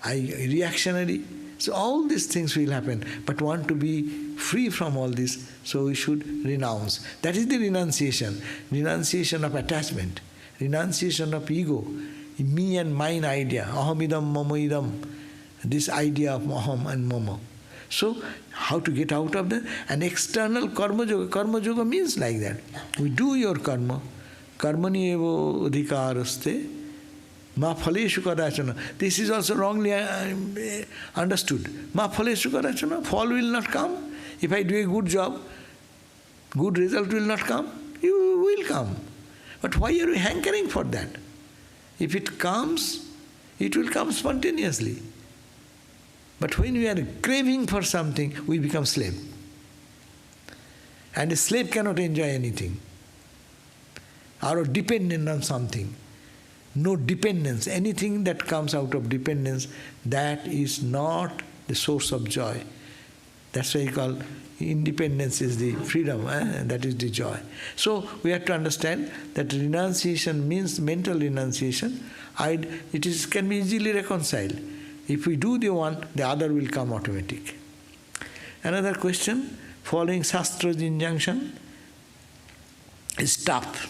I reactionary. So all these things will happen. But want to be free from all this, so we should renounce. That is the renunciation. Renunciation of attachment. Renunciation of ego. Me and mine idea. Ahamidam, mamaidam. This idea of aham and mama. So, how to get out of that? An external karma yoga. Karma yoga means like that. We do your karma. Karmani evo adhikaraste ma phaleshu kadachana. This is also wrongly understood. Ma phaleshu kadachana, fall will not come. If I do a good job, good result will not come. You will come. But why are you hankering for that? If it comes, it will come spontaneously. But when we are craving for something, we become slave. And a slave cannot enjoy anything. Or dependent on something. No dependence. Anything that comes out of dependence, that is not the source of joy. That's why you call independence is the freedom, that is the joy. So we have to understand that renunciation means mental renunciation. It can be easily reconciled. If we do the one, the other will come automatic. Another question, following Shastra's injunction is tough.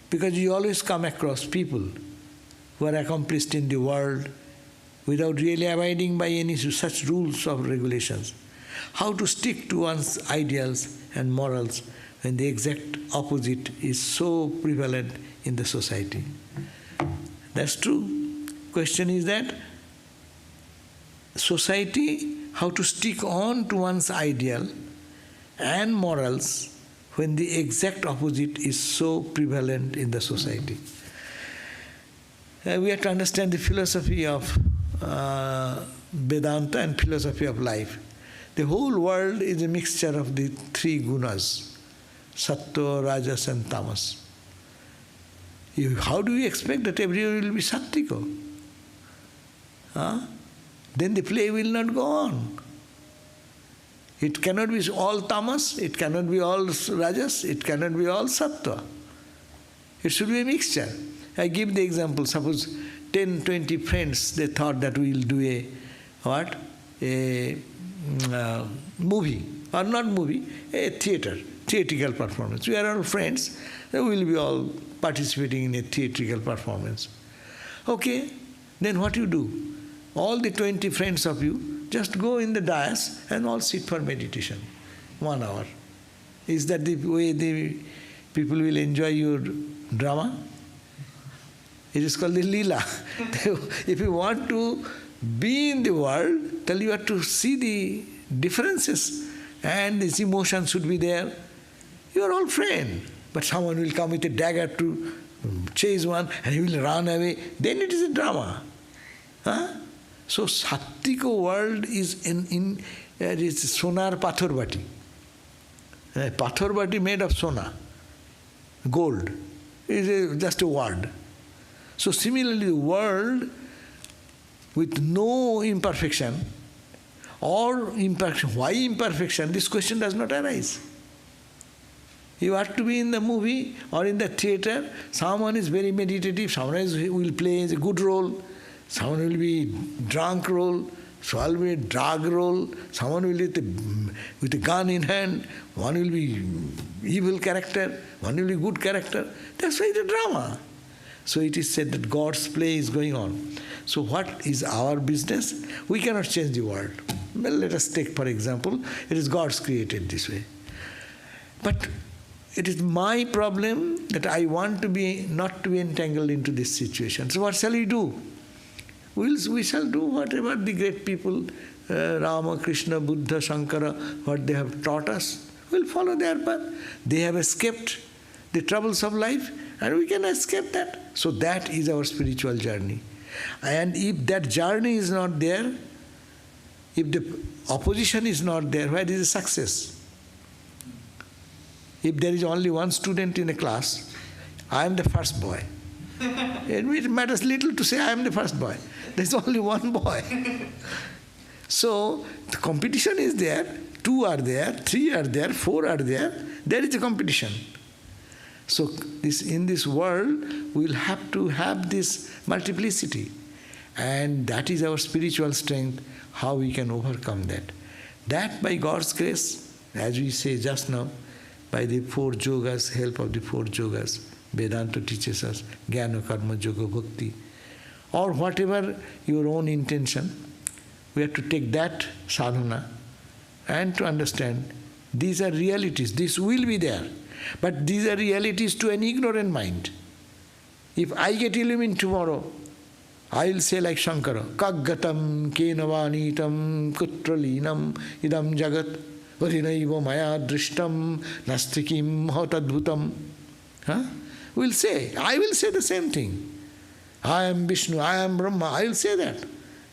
Because you always come across people who are accomplished in the world without really abiding by any such rules or regulations. How to stick to one's ideals and morals when the exact opposite is so prevalent in the society? That's true. Question is that society, how to stick on to one's ideal and morals when the exact opposite is so prevalent in the society. We have to understand the philosophy of Vedanta and philosophy of life. The whole world is a mixture of the three gunas, sattva, rajas and tamas. How do you expect that everyone will be sattvika? Then the play will not go on. It cannot be all tamas, it cannot be all rajas, it cannot be all sattva. It should be a mixture. I give the example, suppose 10, 20 friends, they thought that we will do a movie, or not movie, a theatrical performance. We are all friends, we will be all participating in a theatrical performance. Okay, then what you do? All the 20 friends of you, just go in the dais and all sit for meditation, 1 hour. Is that the way the people will enjoy your drama? It is called the lila. If you want to be in the world, then you have to see the differences, and this emotion should be there. You are all friends, but someone will come with a dagger to chase one, and he will run away. Then it is a drama. So sattvika world is in sonar pathor bati. Pathor bati made of sona, gold, is just a word. So similarly, the world with no imperfection or imperfection. Why imperfection? This question does not arise. You have to be in the movie or in the theater. Someone is very meditative, someone will play a good role, someone will be drunk role, someone will be a drug role, someone will be with a gun in hand, one will be evil character, one will be good character. That's why the drama. So it is said that God's play is going on. So what is our business? We cannot change the world. Well, let us take, for example, it is God's created this way. But it is my problem that I want to be not to be entangled into this situation. So what shall we do? We shall do whatever the great people, Ramakrishna, Buddha, Shankara, what they have taught us. We'll follow their path. They have escaped the troubles of life, and we can escape that. So that is our spiritual journey. And if that journey is not there, if the opposition is not there, where is the success? If there is only one student in a class, I am the first boy. It matters little to say I am the first boy. There is only one boy. So the competition is there, 2 are there, 3 are there, 4 are there. There is a competition. So in this world, we will have to have this multiplicity. And that is our spiritual strength, how we can overcome that. That by God's grace, as we say just now, by the 4 yogas, help of the 4 yogas, Vedanta teaches us, Jnana, Karma, Yoga, Bhakti, or whatever your own intention, we have to take that sadhana and to understand These are realities. This will be there. But these are realities to an ignorant mind. If I get illumined tomorrow, I will say like Shankara, Kaggatam kenavanitam kutralinam idam jagat varinaiva maya drishtam nastikim hotadbhutam. We'll say, I will say the same thing. I am Vishnu, I am Brahma, I will say that.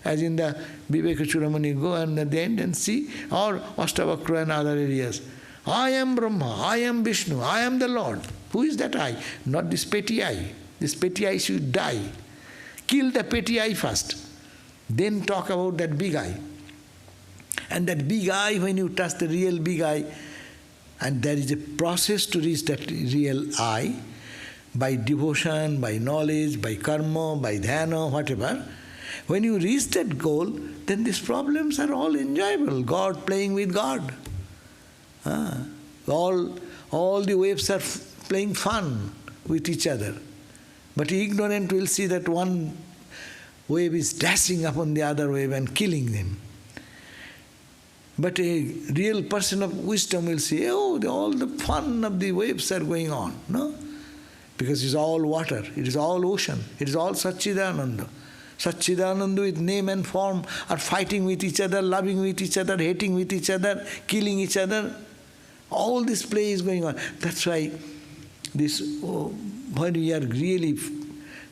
As in the Vivekachudamani, go and at the end and see, or Astavakra and other areas. I am Brahma, I am Vishnu, I am the Lord. Who is that I? Not this petty I. This petty I should die. Kill the petty I first. Then talk about that big I. And that big I, when you touch the real big I, and there is a process to reach that real I, by devotion, by knowledge, by karma, by dhyana, whatever. When you reach that goal, then these problems are all enjoyable. God playing with God. All the waves are playing fun with each other. But ignorant will see that one wave is dashing upon the other wave and killing them. But a real person of wisdom will say, oh, all the fun of the waves are going on. No? Because it's all water, it is all ocean, it is all Satchidananda. Satchidananda with name and form are fighting with each other, loving with each other, hating with each other, killing each other. All this play is going on. That's why when we are really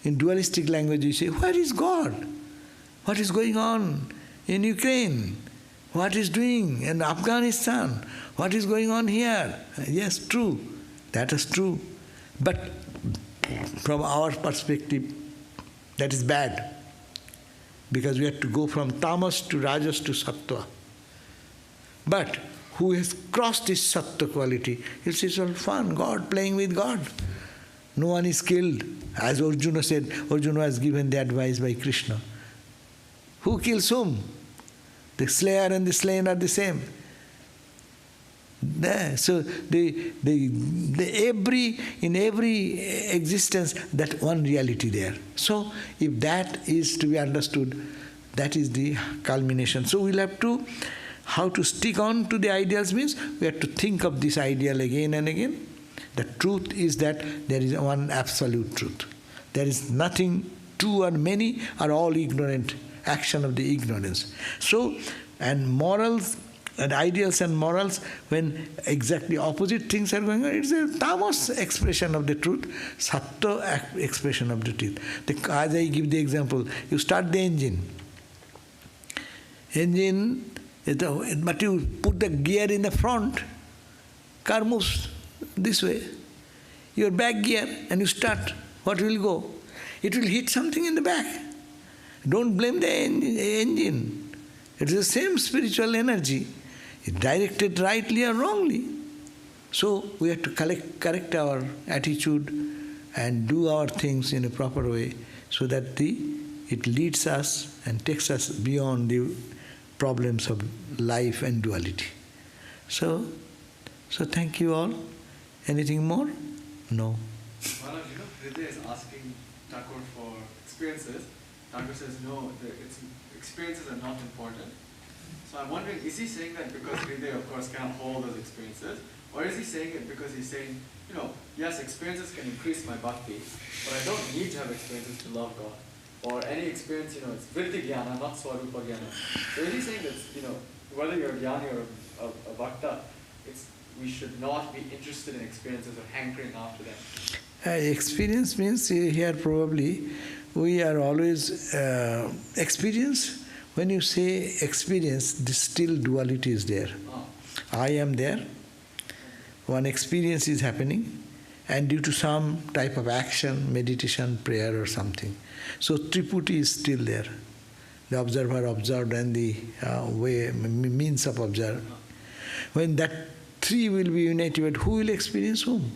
in dualistic language, you say, where is God? What is going on in Ukraine? What is doing in Afghanistan? What is going on here? Yes, true. That is true. But from our perspective, that is bad. Because we have to go from tamas to rajas to sattva. But who has crossed this sattva quality, he'll say it's all fun, God playing with God. No one is killed. As Arjuna said, Arjuna was given the advice by Krishna. Who kills whom? The slayer and the slain are the same. So in every existence, that one reality there. So if that is to be understood, that is the culmination. So we'll have to, how to stick on to the ideals means we have to think of this ideal again and again. The truth is that there is one absolute truth. There is nothing, two or many are all ignorant, action of the ignorance. So, and morals, and ideals and morals, when exactly opposite things are going on, it's a tamas expression of the truth, sattva expression of the truth. As I give the example, you start the engine, but you put the gear in the front, car moves this way. Your back gear, and you start, what will go? It will hit something in the back. Don't blame the engine. It is the same spiritual energy. It's directed rightly or wrongly. So we have to correct our attitude and do our things in a proper way so that it leads us and takes us beyond the problems of life and duality. So thank you all. Anything more? No. Maharaj, Hridaya is asking Thakur for experiences. Thakur says, no, experiences are not important. So I'm wondering, is he saying that because Hridaya, of course, can't hold those experiences? Or is he saying it because he's saying, yes, experiences can increase my bhakti, but I don't need to have experiences to love God. Or any experience, it's vritti jnana, not swarupa jnana. So is he saying that, whether you're a jnani or a bhakta, we should not be interested in experiences or hankering after them? Experience means here probably we are always experience. When you say experience, this still duality is there. Oh. I am there, one experience is happening, and due to some type of action, meditation, prayer or something. So Triputi is still there. The observer observed and the means of observe. When that three will be united, who will experience whom?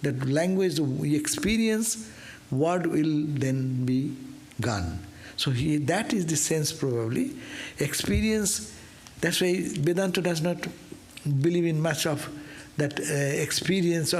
That language we experience, word will then be gone. So that is the sense probably. Experience, that's why Vedanta does not believe in much of that experience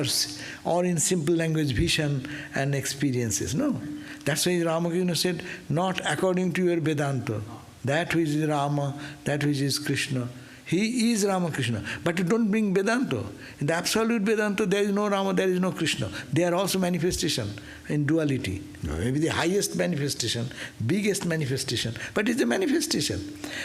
or in simple language vision and experiences. No. That's why Ramakrishna said, not according to your Vedanta. That which is Rama, that which is Krishna. He is Ramakrishna. But you don't bring Vedanta. In the absolute Vedanta, there is no Rama, there is no Krishna. They are also manifestation in duality. Maybe the highest manifestation, biggest manifestation, but it's a manifestation.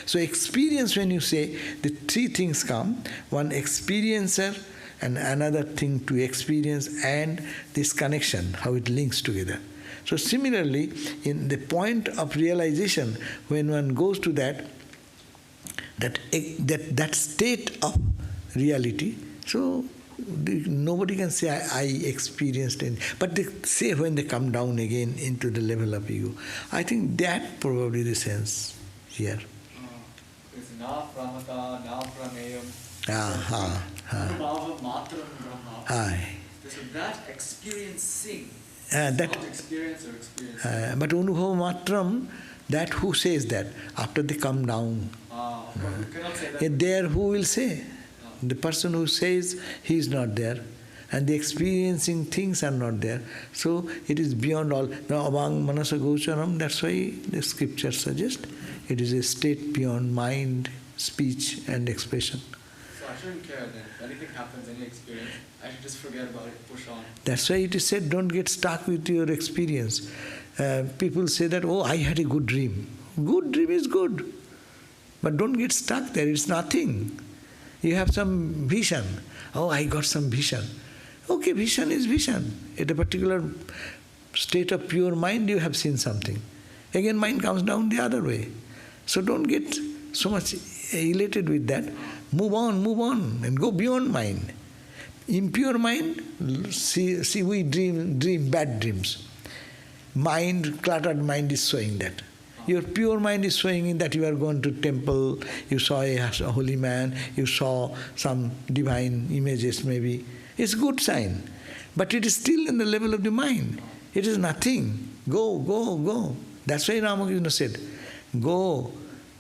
So experience, when you say, the three things come, one experiencer, and another thing to experience, and this connection, how it links together. So similarly, in the point of realization, when one goes to that state of reality, so nobody can say, I experienced it. But they say when they come down again into the level of ego. I think that probably the sense here. It's na pramata, na pranayam. Anubhava matram brahma. So that experiencing, that, not experience or experience. But Anubhava matram, that who says that? After they come down. You cannot say that. There who will say? The person who says he is not there, and the experiencing things are not there. So it is beyond all. Now, among manasa gocharam, that's why the scripture suggests it is a state beyond mind, speech, and expression. So I shouldn't care then. If anything happens, any experience, I should just forget about it, push on. That's why it is said, don't get stuck with your experience. People say that, oh, I had a good dream. Good dream is good. But don't get stuck there, it's nothing. You have some vision. Oh, I got some vision. Okay, vision is vision. At a particular state of pure mind, you have seen something. Again, mind comes down the other way. So don't get so much elated with that. Move on, and go beyond mind. Impure mind, see we dream bad dreams. Mind, cluttered mind is showing that. Your pure mind is showing in that you are going to temple, you saw a holy man, you saw some divine images maybe. It's a good sign. But it is still in the level of the mind. It is nothing. Go. That's why Ramakrishna said, go,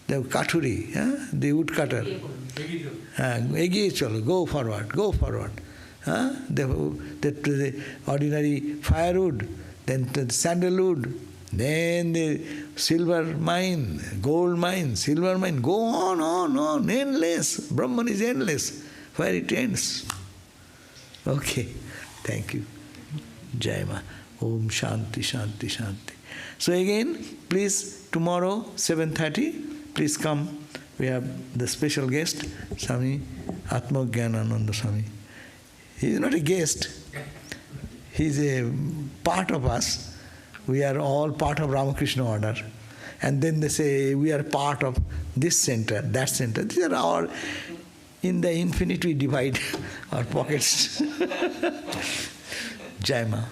the katuri, the woodcutter. Egiye chalo, go forward. The ordinary firewood, then the sandalwood, then the silver mine, gold mine, silver mine, go on, endless. Brahman is endless, where it ends. Okay, thank you. Jai Ma. Om Shanti, Shanti, Shanti. So again, please, tomorrow, 7:30, please come. We have the special guest, Swami Atmagyanananda Swami. He is not a guest. He is a part of us. We are all part of Ramakrishna order. And then they say, we are part of this center, that center. These are all, in the infinite we divide our pockets. Jai Ma.